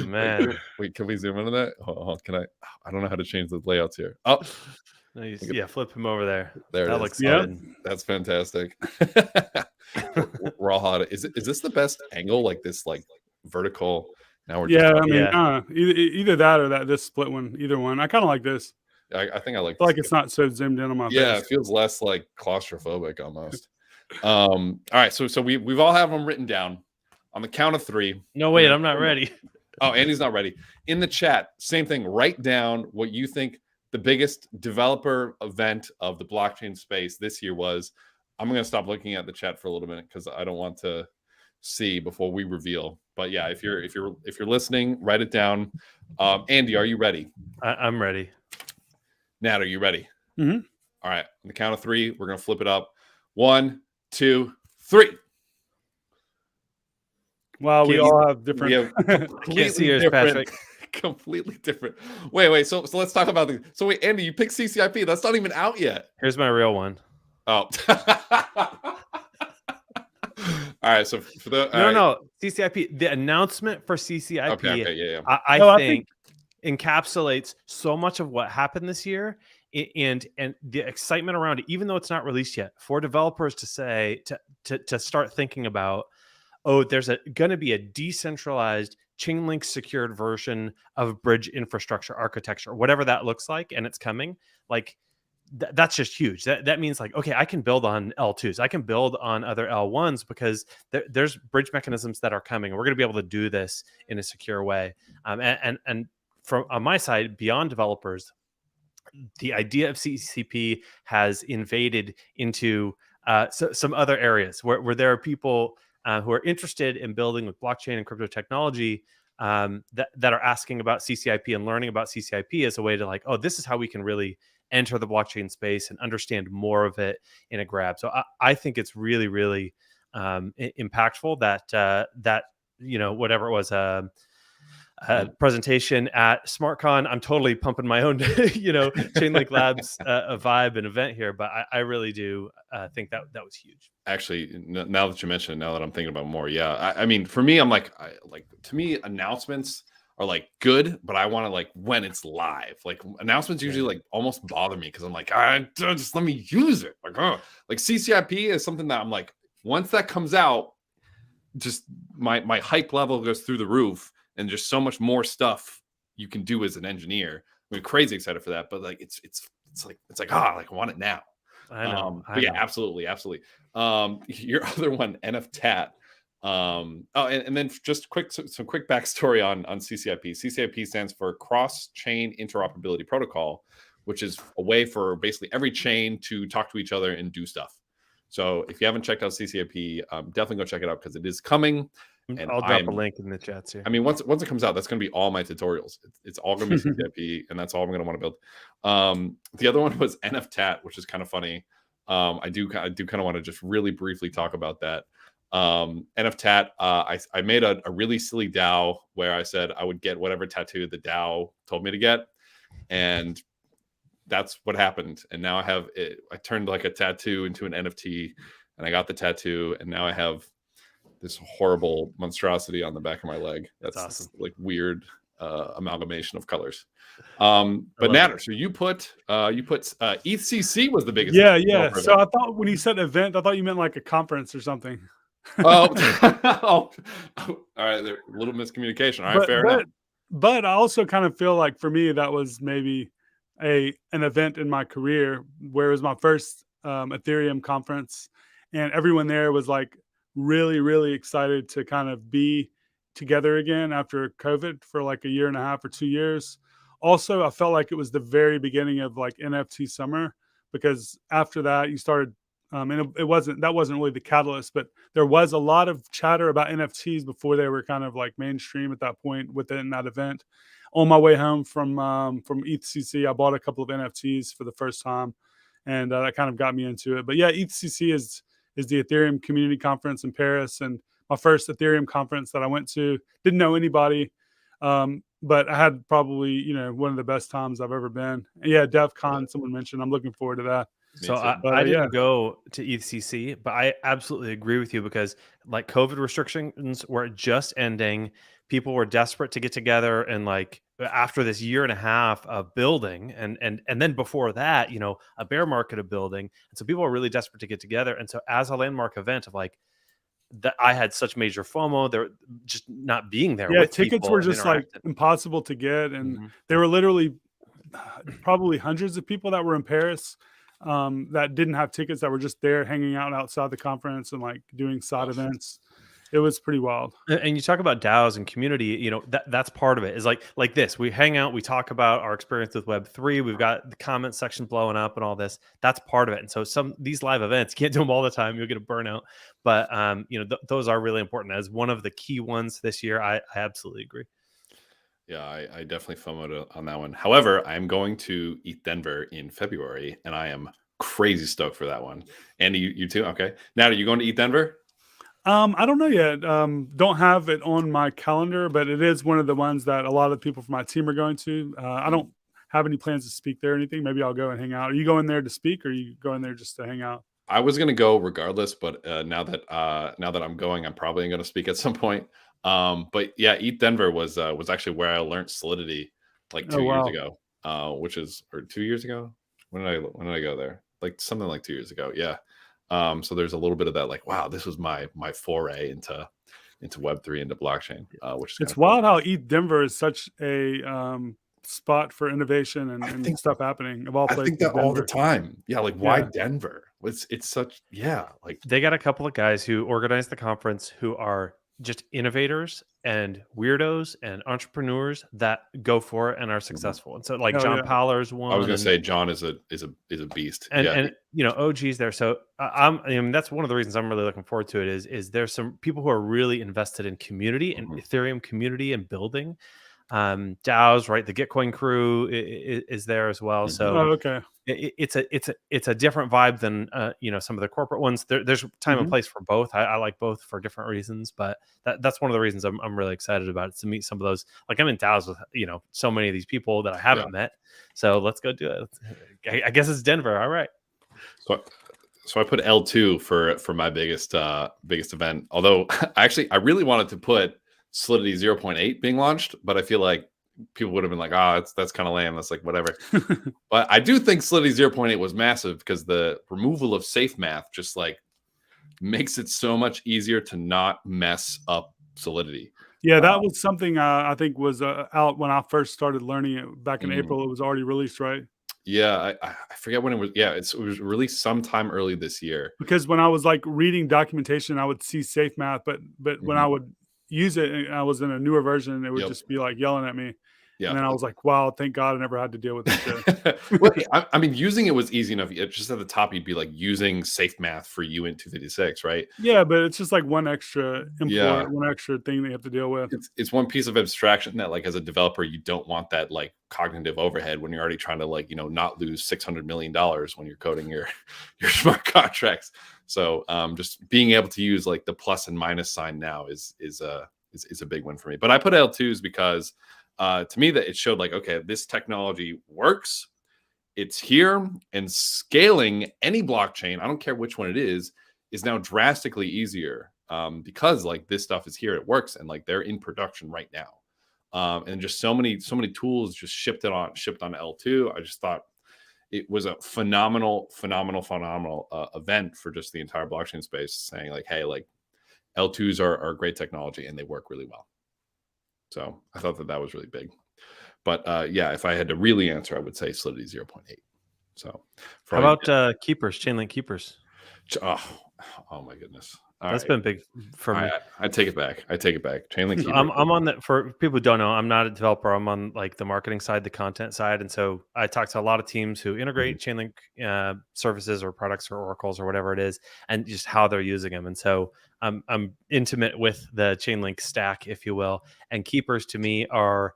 man. wait, can we zoom into that? Hold on, can I? I don't know how to change the layouts here. Oh, Nice. Yeah, flip him over there. there it That is. looks Yep. good. That's fantastic. We're all hot. Is this the best angle? Like this, like vertical. Now we're Yeah, just. I mean, Yeah. either that or this split one. Either one. I kind of like this. I think I like. I feel like this. it's not so zoomed in on my Yeah, face. it feels less like claustrophobic almost. All right, so we've all have them written down on the count of 3. No, wait, I'm not ready. Oh, Andy's not ready. In the chat, same thing. Write down what you think the biggest developer event of the blockchain space this year was. I'm going to stop looking at the chat for a little minute because I don't want to see before we reveal. But yeah, if you're listening, write it down. Andy, are you ready? I'm ready. Nat, are you ready? Mhm. All right. On the count of 3, we're going to flip it up. 1, 2, 3. Wow, we Can't- all have different. We have completely see yours, different- Patrick. Completely different. Wait. So let's talk about the. So wait, Andy, you picked CCIP. That's not even out yet. Here's my real one. Oh. All right. So for the No. CCIP. The announcement for CCIP. Okay. Yeah. I No, I think encapsulates so much of what happened this year and the excitement around it, even though it's not released yet, for developers to say to start thinking about, oh, there's going to be a decentralized Chainlink secured version of bridge infrastructure architecture, whatever that looks like, and it's coming. Like that's just huge. That means like, okay, I can build on L2s, I can build on other L1s because there's bridge mechanisms that are coming. We're going to be able to do this in a secure way. And from on my side, beyond developers, the idea of CCP has invaded into some other areas where there are people who are interested in building with blockchain and crypto technology that are asking about CCIP and learning about CCIP as a way to like, oh, this is how we can really enter the blockchain space and understand more of it in a grab. So I think it's really, really impactful that whatever it was, presentation at SmartCon. I'm totally pumping my own, Chainlink Labs a vibe and event here, but I really do think that was huge. Actually, now that you mention it, now that I'm thinking about more, yeah. I mean, for me, I'm like to me, announcements are like good, but I want to like when it's live. Like announcements usually like almost bother me because I'm like, just let me use it. Like CCIP is something that I'm like, once that comes out, just my hype level goes through the roof, and just so much more stuff you can do as an engineer. I'm crazy excited for that, but like it's like I want it now. I know. Yeah, absolutely. Your other one, NFTat. And then just some quick backstory on CCIP. CCIP stands for Cross-Chain Interoperability Protocol, which is a way for basically every chain to talk to each other and do stuff. So if you haven't checked out CCIP, definitely go check it out because it is coming. And I'll drop a link in the chats here. I mean, once it comes out, that's going to be all my tutorials. It's all going to be CCIP, and that's all I'm going to want to build. The other one was NFTat, which is kind of funny. I do kind of want to just really briefly talk about that. NFTat, I made a really silly DAO where I said I would get whatever tattoo the DAO told me to get, and that's what happened. And now I have it. I turned like a tattoo into an NFT, and I got the tattoo, and now I have this horrible monstrosity on the back of my leg. That's awesome. Like weird amalgamation of colors. But Nader, so you put ETHCC was the biggest. Yeah. So I thought when you said event, I thought you meant like a conference or something. All right. A little miscommunication. All right, fair enough. But I also kind of feel like for me that was maybe an event in my career where it was my first Ethereum conference, and everyone there was like really, really excited to kind of be together again after COVID for like a year and a half or 2 years. Also, I felt like it was the very beginning of like NFT summer, because after that you started, and that wasn't really the catalyst, but there was a lot of chatter about NFTs before they were kind of like mainstream at that point within that event. On my way home from ETHCC, I bought a couple of NFTs for the first time, and that kind of got me into it. But yeah, ETHCC is the Ethereum community conference in Paris, and my first Ethereum conference that I went to. Didn't know anybody, but I had probably one of the best times I've ever been. And yeah, DEF CON, someone mentioned. I'm looking forward to that. So too. I Yeah. didn't go to ETHCC, but I absolutely agree with you because like COVID restrictions were just ending. People were desperate to get together, and like after this year and a half of building, and then before that, a bear market of building, and so people were really desperate to get together. And so as a landmark event of like that, I had such major FOMO. They're just not being there Yeah, with tickets people were and just like interacting. impossible to get, and Mhm. there were literally probably hundreds of people that were in Paris that didn't have tickets, that were just there hanging out outside the conference and like doing side Gosh. events. It was pretty wild. And you talk about DAOs and community, that's part of it. Is like this. We hang out, we talk about our experience with Web3. We've got the comment section blowing up and all this. That's part of it. And so these live events, you can't do them all the time. You'll get a burnout. But those are really important. As one of the key ones this year, I absolutely agree. Yeah, I definitely FOMO'd on that one. However, I'm going to ETH Denver in February, and I am crazy stoked for that one. Andy, you too? Okay. Now, are you going to ETH Denver? I don't know yet. Don't have it on my calendar, but it is one of the ones that a lot of people from my team are going to. I don't have any plans to speak there or anything. Maybe I'll go and hang out. Are you going there to speak, or are you going there just to hang out? I was going to go regardless, but now that I'm going, I'm probably going to speak at some point. But yeah, ETH Denver was actually where I learned Solidity like Oh 2 years wow. ago, or 2 years ago. When did I go there? Like something like 2 years ago. Yeah. So there's a little bit of that, like, wow, this was my foray into Web3, into blockchain, which is kind It's of cool. wild how ETH Denver is such a spot for innovation I and think stuff happening. Of all I think places, that all the Denver. time. Yeah, like why Yeah. Denver? It's such, yeah, like They got a couple of guys who organize the conference who are just innovators and weirdos and entrepreneurs that go for it and are mhm. successful. And so like Oh John yeah. Powler's I was one, gonna and say John is a beast. and Yeah. and OG's there. So I mean, that's one of the reasons I'm really looking forward to it. Is there's some people who are really invested in community and Mhm. Ethereum community and building. DAOs, right? The Gitcoin crew is there as well. Mhm. So Oh okay. it's a different vibe than some of the corporate ones. There's time and Mhm. place for both. I like both for different reasons, but that's one of the reasons I'm really excited about it, to meet some of those. Like I'm in DAOs with so many of these people that I Yeah. haven't met. So let's go do it. I guess it's Denver. All right. So so I put L2 for my biggest event. Although I really wanted to put Solidity 0.8 being launched, but I feel like people would have been like, "Ah, that's kind of lame. That's like whatever." But I do think Solidity 0.8 was massive because the removal of safe math just like makes it so much easier to not mess up Solidity. Yeah, Uh, that was something I think was out when I first started learning it back in mm, April. It was already released, right? yeah, I forget when it was. Yeah, it was released sometime early this year. Because when I was like reading documentation, I would see safe math, but when I Mhm. would use it, and I was in a newer version, it would Yep. just be like yelling at me, Yeah. and then I was like, "Wow, thank God I never had to deal with this shit." Well, I mean, using it was easy enough. Just at the top, you'd be like using safe math for you in 256, right? Yeah, but it's just like one extra Yeah, import, one extra thing they have to deal with. it's one piece of abstraction that, like, as a developer, you don't want that like cognitive overhead when you're already trying to like not lose $600 million when you're coding your your smart contracts. So just being able to use like the plus and minus sign now is a big win for me. But I put L2s because to me that it showed like, okay, this technology works. It's here, and scaling any blockchain, I don't care which one it is now drastically easier because like this stuff is here, it works, and like they're in production right now. And just so many tools just shipped on L2. I just thought it was a phenomenal event for just the entire blockchain space, saying like, hey, like L2s are great technology and they work really well. So I thought that was really big. But yeah, if I had to really answer, I would say Solidity 0.8. So for How all you about keepers, Chainlink keepers? oh, oh my goodness. All That's right. been big for me. I take it back. I take it back. Chainlink keeper. I'm on that. For people who don't know, I'm not a developer. I'm on like the marketing side, the content side, and so I talk to a lot of teams who integrate Chainlink services or products or oracles or whatever it is, and just how they're using them. And so I'm intimate with the Chainlink stack, if you will. And keepers to me are,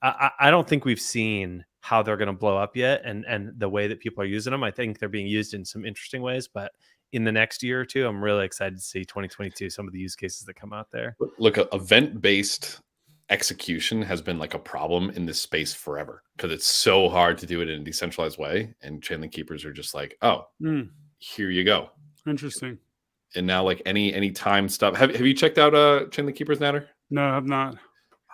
I don't think we've seen how they're going to blow up yet, and the way that people are using them. I think they're being used in some interesting ways, but in the next year or two, I'm really excited to see 2022 some of the use cases that come out there. Look, event based execution has been like a problem in this space forever because it's so hard to do it in a decentralized way. And Chainlink keepers are just like, oh, here you go. Interesting. And now, like any time stuff. Have you checked out Chainlink keepers, Nader? No, I have not.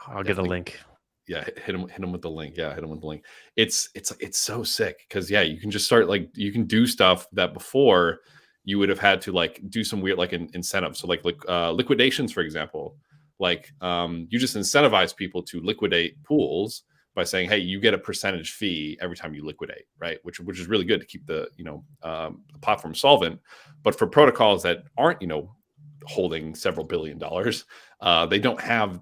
I'll get a link. Yeah, hit him with the link. Yeah, hit him with the link. It's so sick because you can just start like you can do stuff that before you would have had to like do some weird like incentive. So like liquidations, for example, like you just incentivize people to liquidate pools by saying, hey, you get a percentage fee every time you liquidate, right? Which is really good to keep the platform solvent. But for protocols that aren't holding several $billion, they don't have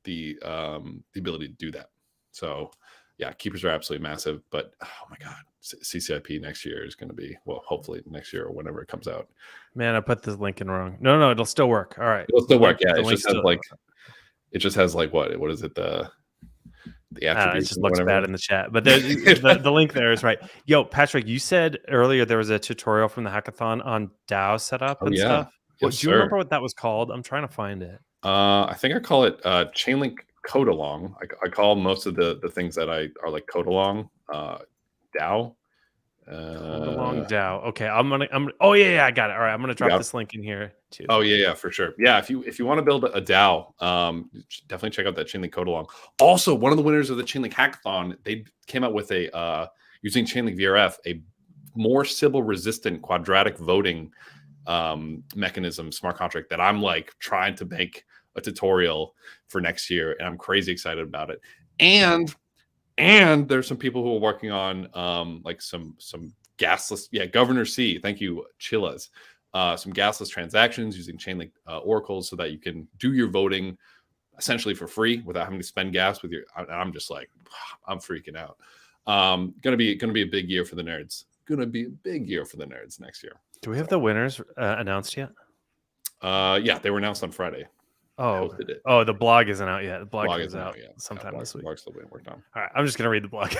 the ability to do that. So yeah, keepers are absolutely massive. But oh my god, CCIP next year is going to be, well, hopefully next year or whenever it comes out. Man, I put this link in wrong. No, it'll still work. All right, it'll still work. Yeah, it just has like what is it, the attributes? It just looks bad in the chat, but the link there is right. Yo, Patrick, you said earlier there was a tutorial from the hackathon on DAO setup and stuff. Yes, do you remember what that was called? I'm trying to find it. I think I call it Chainlink code along. I call most of the things that are like code along DAO. Code along DAO. Okay, oh yeah, I got it. All right, I'm gonna drop this link in here too. Oh yeah, for sure. Yeah, if you want to build a DAO, definitely check out that Chainlink code along. Also, one of the winners of the Chainlink hackathon, they came out with a using Chainlink VRF, a more Sybil resistant quadratic voting mechanism smart contract that I'm like trying to make a tutorial for next year, and I'm crazy excited about it. And there's some people who are working on like some gasless, Governor C, thank you, Chillas, some gasless transactions using Chainlink oracles so that you can do your voting essentially for free without having to spend gas with your. I'm just like, I'm freaking out. Gonna be a big year for the nerds. Gonna be a big year for the nerds next year. Do we have the winners announced yet? Yeah, they were announced on Friday. Oh, the blog isn't out yet. The blog is out sometime this week. Blog's still being worked on. All right, I'm just gonna read the blog.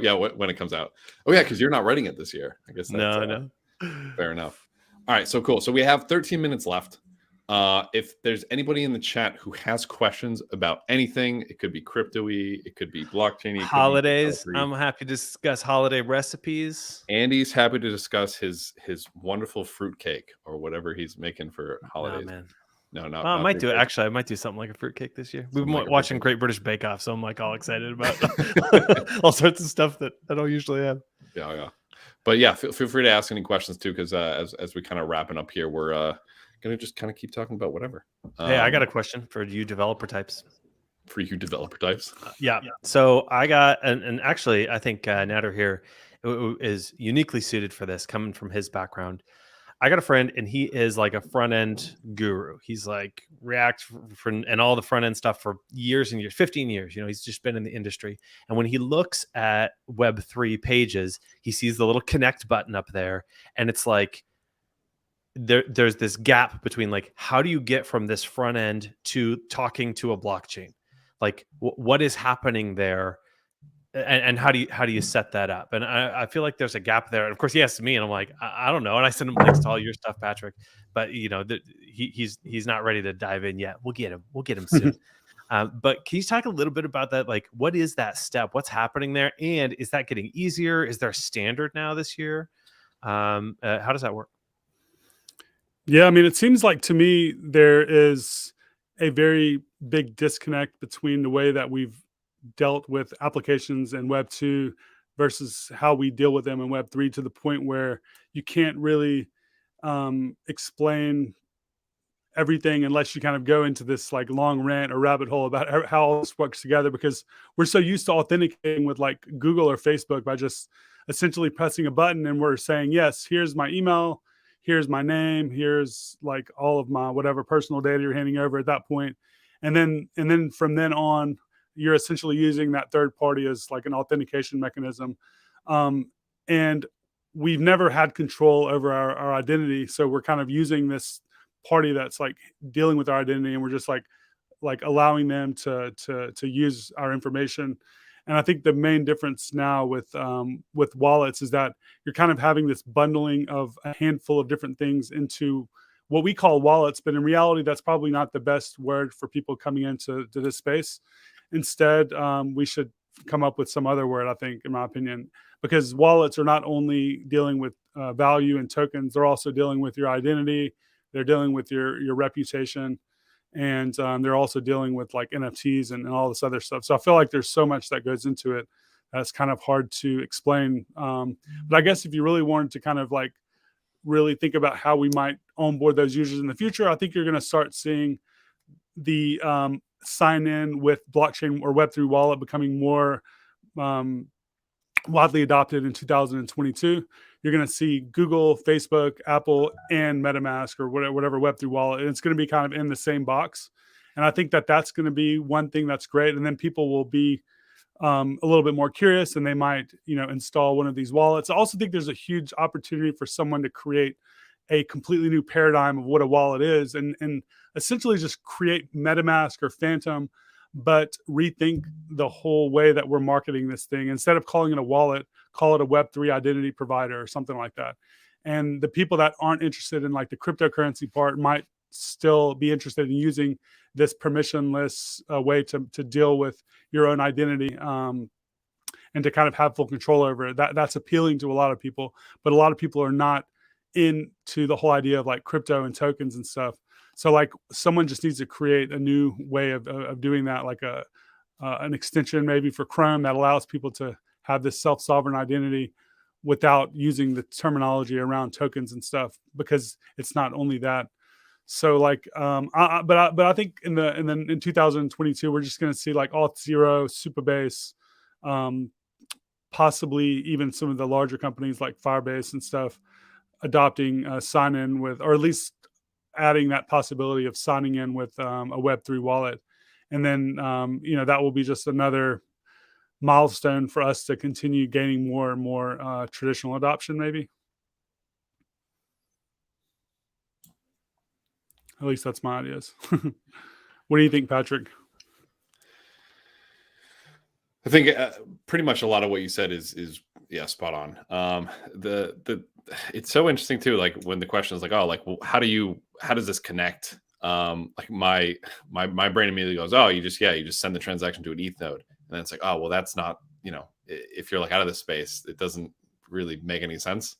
Yeah, when it comes out. Oh yeah, because you're not writing it this year. I guess that's, no. Fair enough. All right, so cool. So we have 13 minutes left. If there's anybody in the chat who has questions about anything, it could be crypto-y, it could be blockchain-y, holidays. I'm happy to discuss holiday recipes. Andy's happy to discuss his wonderful fruitcake or whatever he's making for holidays. No, man. No, not. I might do it. Actually, I might do something like a fruitcake this year. We've been watching Great British Bake Off, so I'm like all excited about all sorts of stuff that I don't usually have. Yeah. But yeah, feel free to ask any questions too, because as we kind of wrapping up here, we're gonna just kind of keep talking about whatever. Hey, I got a question for you developer types. Yeah. So I got, and actually, I think Nader here is uniquely suited for this, coming from his background. I got a friend, and he is like a front end guru. He's like React and all the front end stuff for years and years, 15 years. He's just been in the industry. And when he looks at Web3 pages, he sees the little connect button up there, and it's like there's this gap between like, how do you get from this front end to talking to a blockchain? Like, what is happening there? And how do you set that up? And I feel like there's a gap there. And of course, he asked me, and I'm like, I don't know. And I sent him links to all your stuff, Patrick. But he's not ready to dive in yet. We'll get him soon. But can you talk a little bit about that? Like, what is that step? What's happening there? And is that getting easier? Is there a standard now this year? How does that work? Yeah, I mean, it seems like to me there is a very big disconnect between the way that we've dealt with applications in Web 2 versus how we deal with them in Web 3, to the point where you can't really explain everything unless you kind of go into this like long rant or rabbit hole about how all this works together, because we're so used to authenticating with like Google or Facebook by just essentially pressing a button and we're saying, yes, here's my email, here's my name, here's like all of my whatever personal data you're handing over at that point. And then from then on, you're essentially using that third party as like an authentication mechanism. And we've never had control over our identity. So we're kind of using this party that's like dealing with our identity, and we're just like allowing them to use our information. And I think the main difference now with wallets is that you're kind of having this bundling of a handful of different things into what we call wallets, but in reality, that's probably not the best word for people coming into this space. Instead, we should come up with some other word, I think, in my opinion, because wallets are not only dealing with value and tokens, they're also dealing with your identity, they're dealing with your reputation, and they're also dealing with like NFTs and all this other stuff. So I feel like there's so much that goes into it that's kind of hard to explain. But I guess if you really wanted to kind of like really think about how we might onboard those users in the future, I think you're going to start seeing the sign in with blockchain or Web3 wallet becoming more widely adopted in 2022. You're going to see Google, Facebook, Apple, and MetaMask or whatever Web3 wallet. And it's going to be kind of in the same box. And I think that that's going to be one thing that's great. And then people will be a little bit more curious and they might, install one of these wallets. I also think there's a huge opportunity for someone to create a completely new paradigm of what a wallet is and essentially just create MetaMask or Phantom, but rethink the whole way that we're marketing this thing. Instead of calling it a wallet, call it a Web3 identity provider or something like that. And the people that aren't interested in like the cryptocurrency part might still be interested in using this permissionless way to deal with your own identity and to kind of have full control over it. That's appealing to a lot of people, but a lot of people are not into the whole idea of like crypto and tokens and stuff. So like someone just needs to create a new way of doing that, like an extension maybe for Chrome that allows people to have this self-sovereign identity without using the terminology around tokens and stuff, because it's not only that. So like, but I think in 2022 we're just going to see like Auth0, Supabase, possibly even some of the larger companies like Firebase and stuff adopting sign in with, or at least adding that possibility of signing in with a Web3 wallet. And then, that will be just another milestone for us to continue gaining more and more traditional adoption, maybe. At least that's my ideas. What do you think, Patrick? I think pretty much a lot of what you said is spot on. It's so interesting too. Like when the question is like, oh, like, well, how does this connect? Like my brain immediately goes, oh, you just send the transaction to an ETH node, and then it's like, oh, well, that's not, if you're like out of this space, it doesn't really make any sense.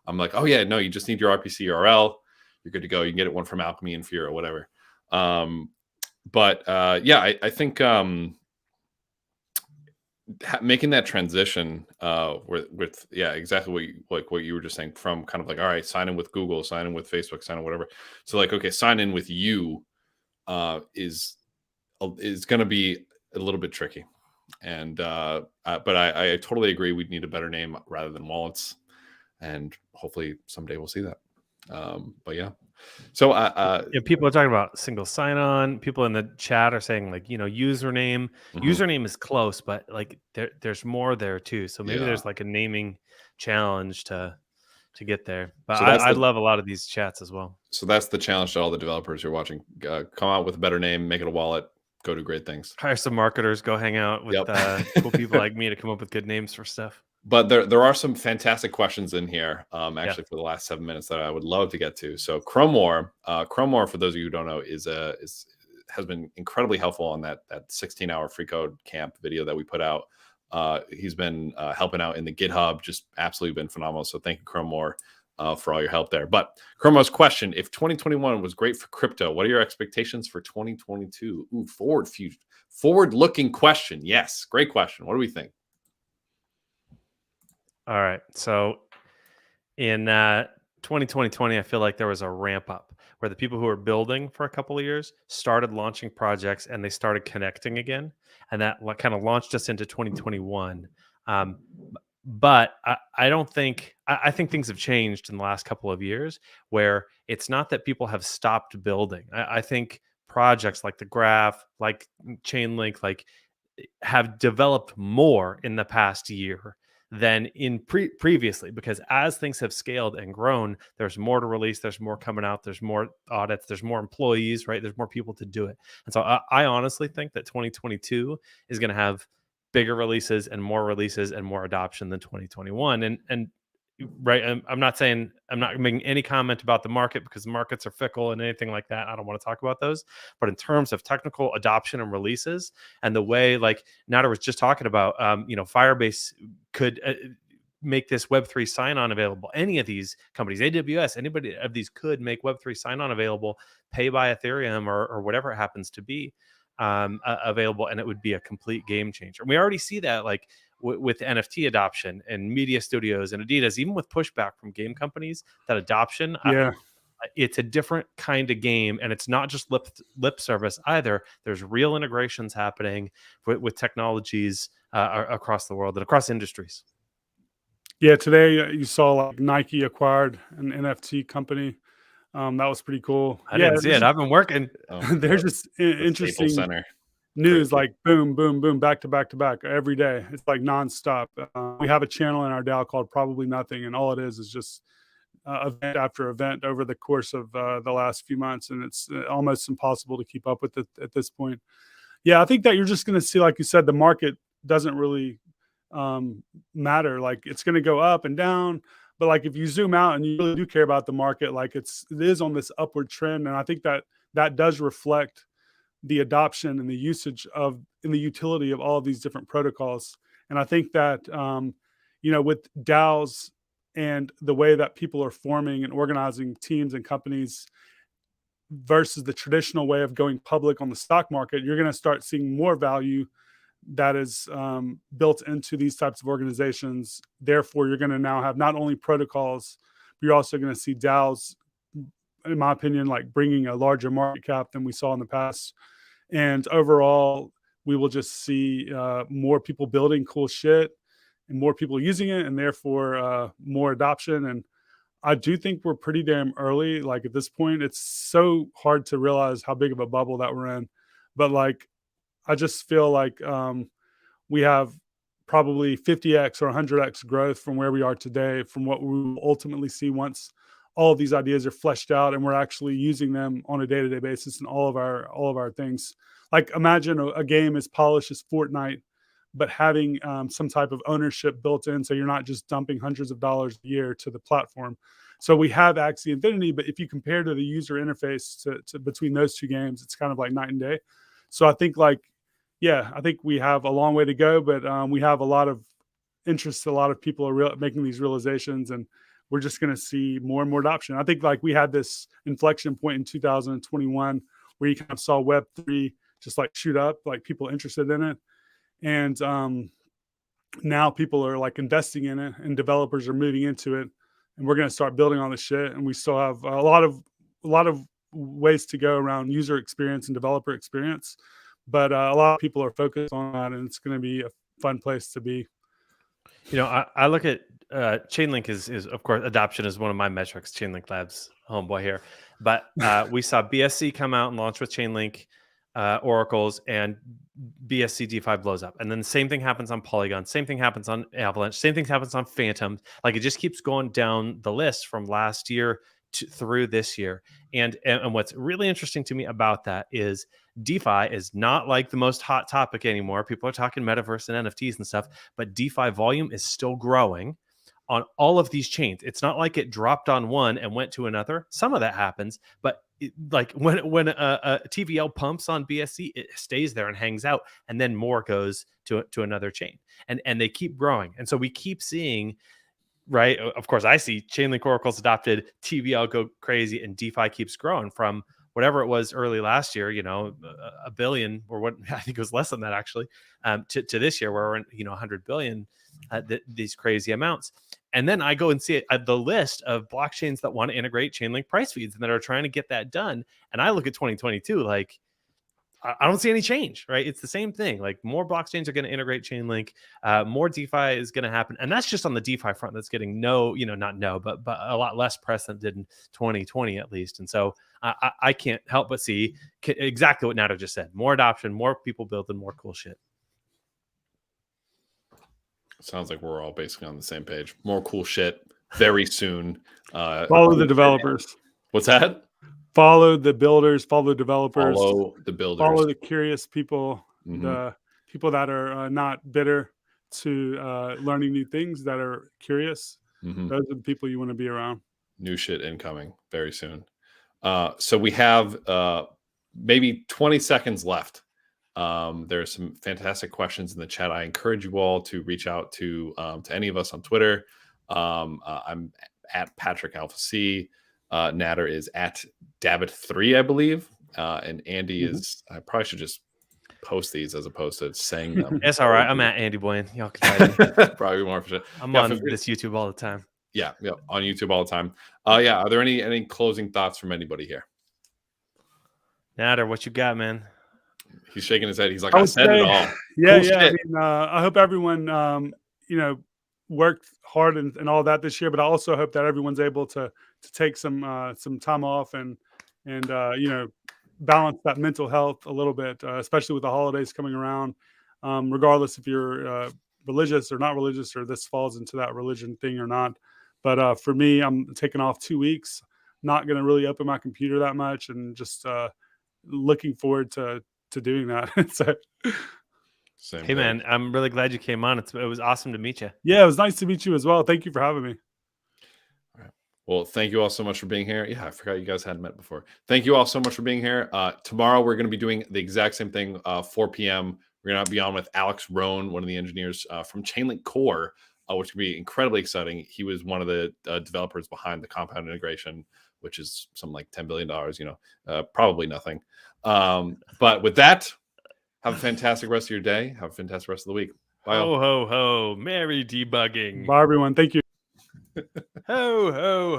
I'm like, oh yeah, no, you just need your RPC URL. You're good to go. You can get it one from Alchemy and Fear or whatever. I think making that transition with exactly what you were just saying, from kind of like, all right, sign in with Google, sign in with Facebook, sign in whatever. So like, okay, sign in with you is going to be a little bit tricky. And but I totally agree. We'd need a better name rather than wallets, and hopefully someday we'll see that. But yeah. So people are talking about single sign-on. People in the chat are saying like, username. Mhm. Username is close, but like there's more there too. So maybe there's like a naming challenge to get there. But So I love a lot of these chats as well. So that's the challenge to all the developers who are watching. Come out with a better name, make it a wallet, go do great things. Hire some marketers, go hang out with cool people like me to come up with good names for stuff. But there are some fantastic questions in here, actually, for the last 7 minutes that I would love to get to. So Chromore, for those of you who don't know, has been incredibly helpful on that 16-hour free code camp video that we put out. He's been helping out in the GitHub, just absolutely been phenomenal. So thank you, Chromore, for all your help there. But Chromo's question: if 2021 was great for crypto, what are your expectations for 2022? Ooh, forward-looking question. Yes, great question. What do we think? All right. So in 2020, I feel like there was a ramp up where the people who were building for a couple of years started launching projects and they started connecting again. And that kind of launched us into 2021. But I don't think, I think things have changed in the last couple of years where it's not that people have stopped building. I think projects like the Graph, like Chainlink, like have developed more in the past year than in previously, because as things have scaled and grown, there's more to release, there's more coming out, there's more audits, there's more employees, right? There's more people to do it. And so I honestly think that 2022 is going to have bigger releases and more adoption than 2021. And right. I'm not saying, I'm not making any comment about the market, because markets are fickle and anything like that. I don't want to talk about those. But in terms of technical adoption and releases, and the way, like Nader was just talking about, Firebase could make this Web3 sign-on available. Any of these companies, AWS, anybody of these could make Web3 sign-on available, pay by Ethereum or whatever it happens to be, available, and it would be a complete game changer. And we already see that, like with NFT adoption and media studios and Adidas, even with pushback from game companies, that adoption, Yeah. it's a different kind of game, and it's not just lip service either. There's real integrations happening with technologies across the world and across industries. Yeah, today you saw like Nike acquired an NFT company. That was pretty cool. I didn't see it. I've been working. There's just interesting Center. news, like boom, boom, boom, back to back to back every day. It's like nonstop. We have a channel in our DAO called Probably Nothing, and all it is just event after event over the course of the last few months, and it's almost impossible to keep up with it at this point. Yeah, I think that you're just going to see, like you said, the market doesn't really matter. Like it's going to go up and down, but like if you zoom out and you really do care about the market, like it is on this upward trend, and I think that does reflect the adoption and the usage of and the utility of all of these different protocols. And I think that with DAOs and the way that people are forming and organizing teams and companies versus the traditional way of going public on the stock market, you're going to start seeing more value that is built into these types of organizations. Therefore, you're going to now have not only protocols, but you're also going to see DAOs, in my opinion, like bringing a larger market cap than we saw in the past. And overall, we will just see more people building cool shit and more people using it, and therefore more adoption. And I do think we're pretty damn early. Like at this point, it's so hard to realize how big of a bubble that we're in. But like, I just feel like we have probably 50x or 100x growth from where we are today, from what we will ultimately see once all of these ideas are fleshed out and we're actually using them on a day-to-day basis in all of our things. Like imagine a game as polished as Fortnite, but having some type of ownership built in, so you're not just dumping hundreds of dollars a year to the platform. So we have Axie Infinity, but if you compare to the user interface to between those two games, it's kind of like night and day. So I think I think we have a long way to go, but we have a lot of interest. A lot of people are making these realizations, and we're just going to see more and more adoption. I think like we had this inflection point in 2021 where you kind of saw Web3 just like shoot up, like people interested in it. And now people are like investing in it, and developers are moving into it, and we're going to start building on the shit. And we still have a lot of ways to go around user experience and developer experience. But a lot of people are focused on that, and it's going to be a fun place to be. I look at Chainlink is of course, adoption is one of my metrics. Chainlink Labs, homeboy here, but we saw BSC come out and launch with Chainlink oracles, and BSC DeFi blows up, and then the same thing happens on Polygon, same thing happens on Avalanche, same thing happens on Phantom. Like it just keeps going down the list from last year through this year. And what's really interesting to me about that is DeFi is not like the most hot topic anymore. People are talking metaverse and NFTs and stuff, but DeFi volume is still growing on all of these chains. It's not like it dropped on one and went to another. Some of that happens, but like when a TVL pumps on BSC, it stays there and hangs out, and then more goes to another chain, and they keep growing. And so we keep seeing, right? Of course, I see Chainlink oracles adopted, TVL go crazy, and DeFi keeps growing from whatever it was early last year, a billion, or what I think it was less than that actually, to this year where we're in, 100 billion, these crazy amounts. And then I go and see the list of blockchains that want to integrate Chainlink price feeds and that are trying to get that done. And I look at 2022, like, I don't see any change, right? It's the same thing. Like more blockchains are going to integrate Chainlink, more DeFi is going to happen. And that's just on the DeFi front that's getting but a lot less press than it did in 2020 at least. And so I can't help but see exactly what Nader just said. More adoption, more people building more cool shit. Sounds like we're all basically on the same page. More cool shit very soon. Follow the developers. What's that? Follow the builders, follow the developers, follow the builders, follow the curious people, the people that are not bitter to learning new things, that are curious. Mhm. Those are the people you want to be around. New shit incoming very soon. So we have maybe 20 seconds left. There are some fantastic questions in the chat. I encourage you all to reach out to any of us on Twitter. I'm at Patrick Alpha C. Nader is at Dabit3, I believe. And Andy is, I probably should just post these as opposed to saying them. It's all right. I'm at Andy Boyne. Y'all can find me. Probably more efficient. I'm Yeah, on for- this YouTube all the time. Yeah, on YouTube all the time. Yeah, are there any closing thoughts from anybody here? Nader, what you got, man? He's shaking his head. He's like, I I would said say- it all. Yeah, Cool yeah. shit. I mean, I hope everyone, worked hard and all that this year, but I also hope that everyone's able to take some time off and balance that mental health a little bit, especially with the holidays coming around. Regardless if you're religious or not religious, or this falls into that religion thing or not. But for me, I'm taking off 2 weeks. Not going to really open my computer that much, and just looking forward to doing that. So, Same Hey, thing. man, I'm really glad you came on. It was awesome to meet you. yeah, it was nice to meet you as well. Thank you for having me. Well, thank you all so much for being here. Yeah, I forgot you guys hadn't met before. Thank you all so much for being here. Tomorrow, we're going to be doing the exact same thing, 4 p.m. We're going to be on with Alex Rohn, one of the engineers from Chainlink Core, which will be incredibly exciting. He was one of the developers behind the compound integration, which is something like $10 billion, probably nothing. But with that, have a fantastic rest of your day. Have a fantastic rest of the week. Bye. all. Ho, ho, ho. Merry debugging. Bye, everyone. Thank you. Ho, ho, ho.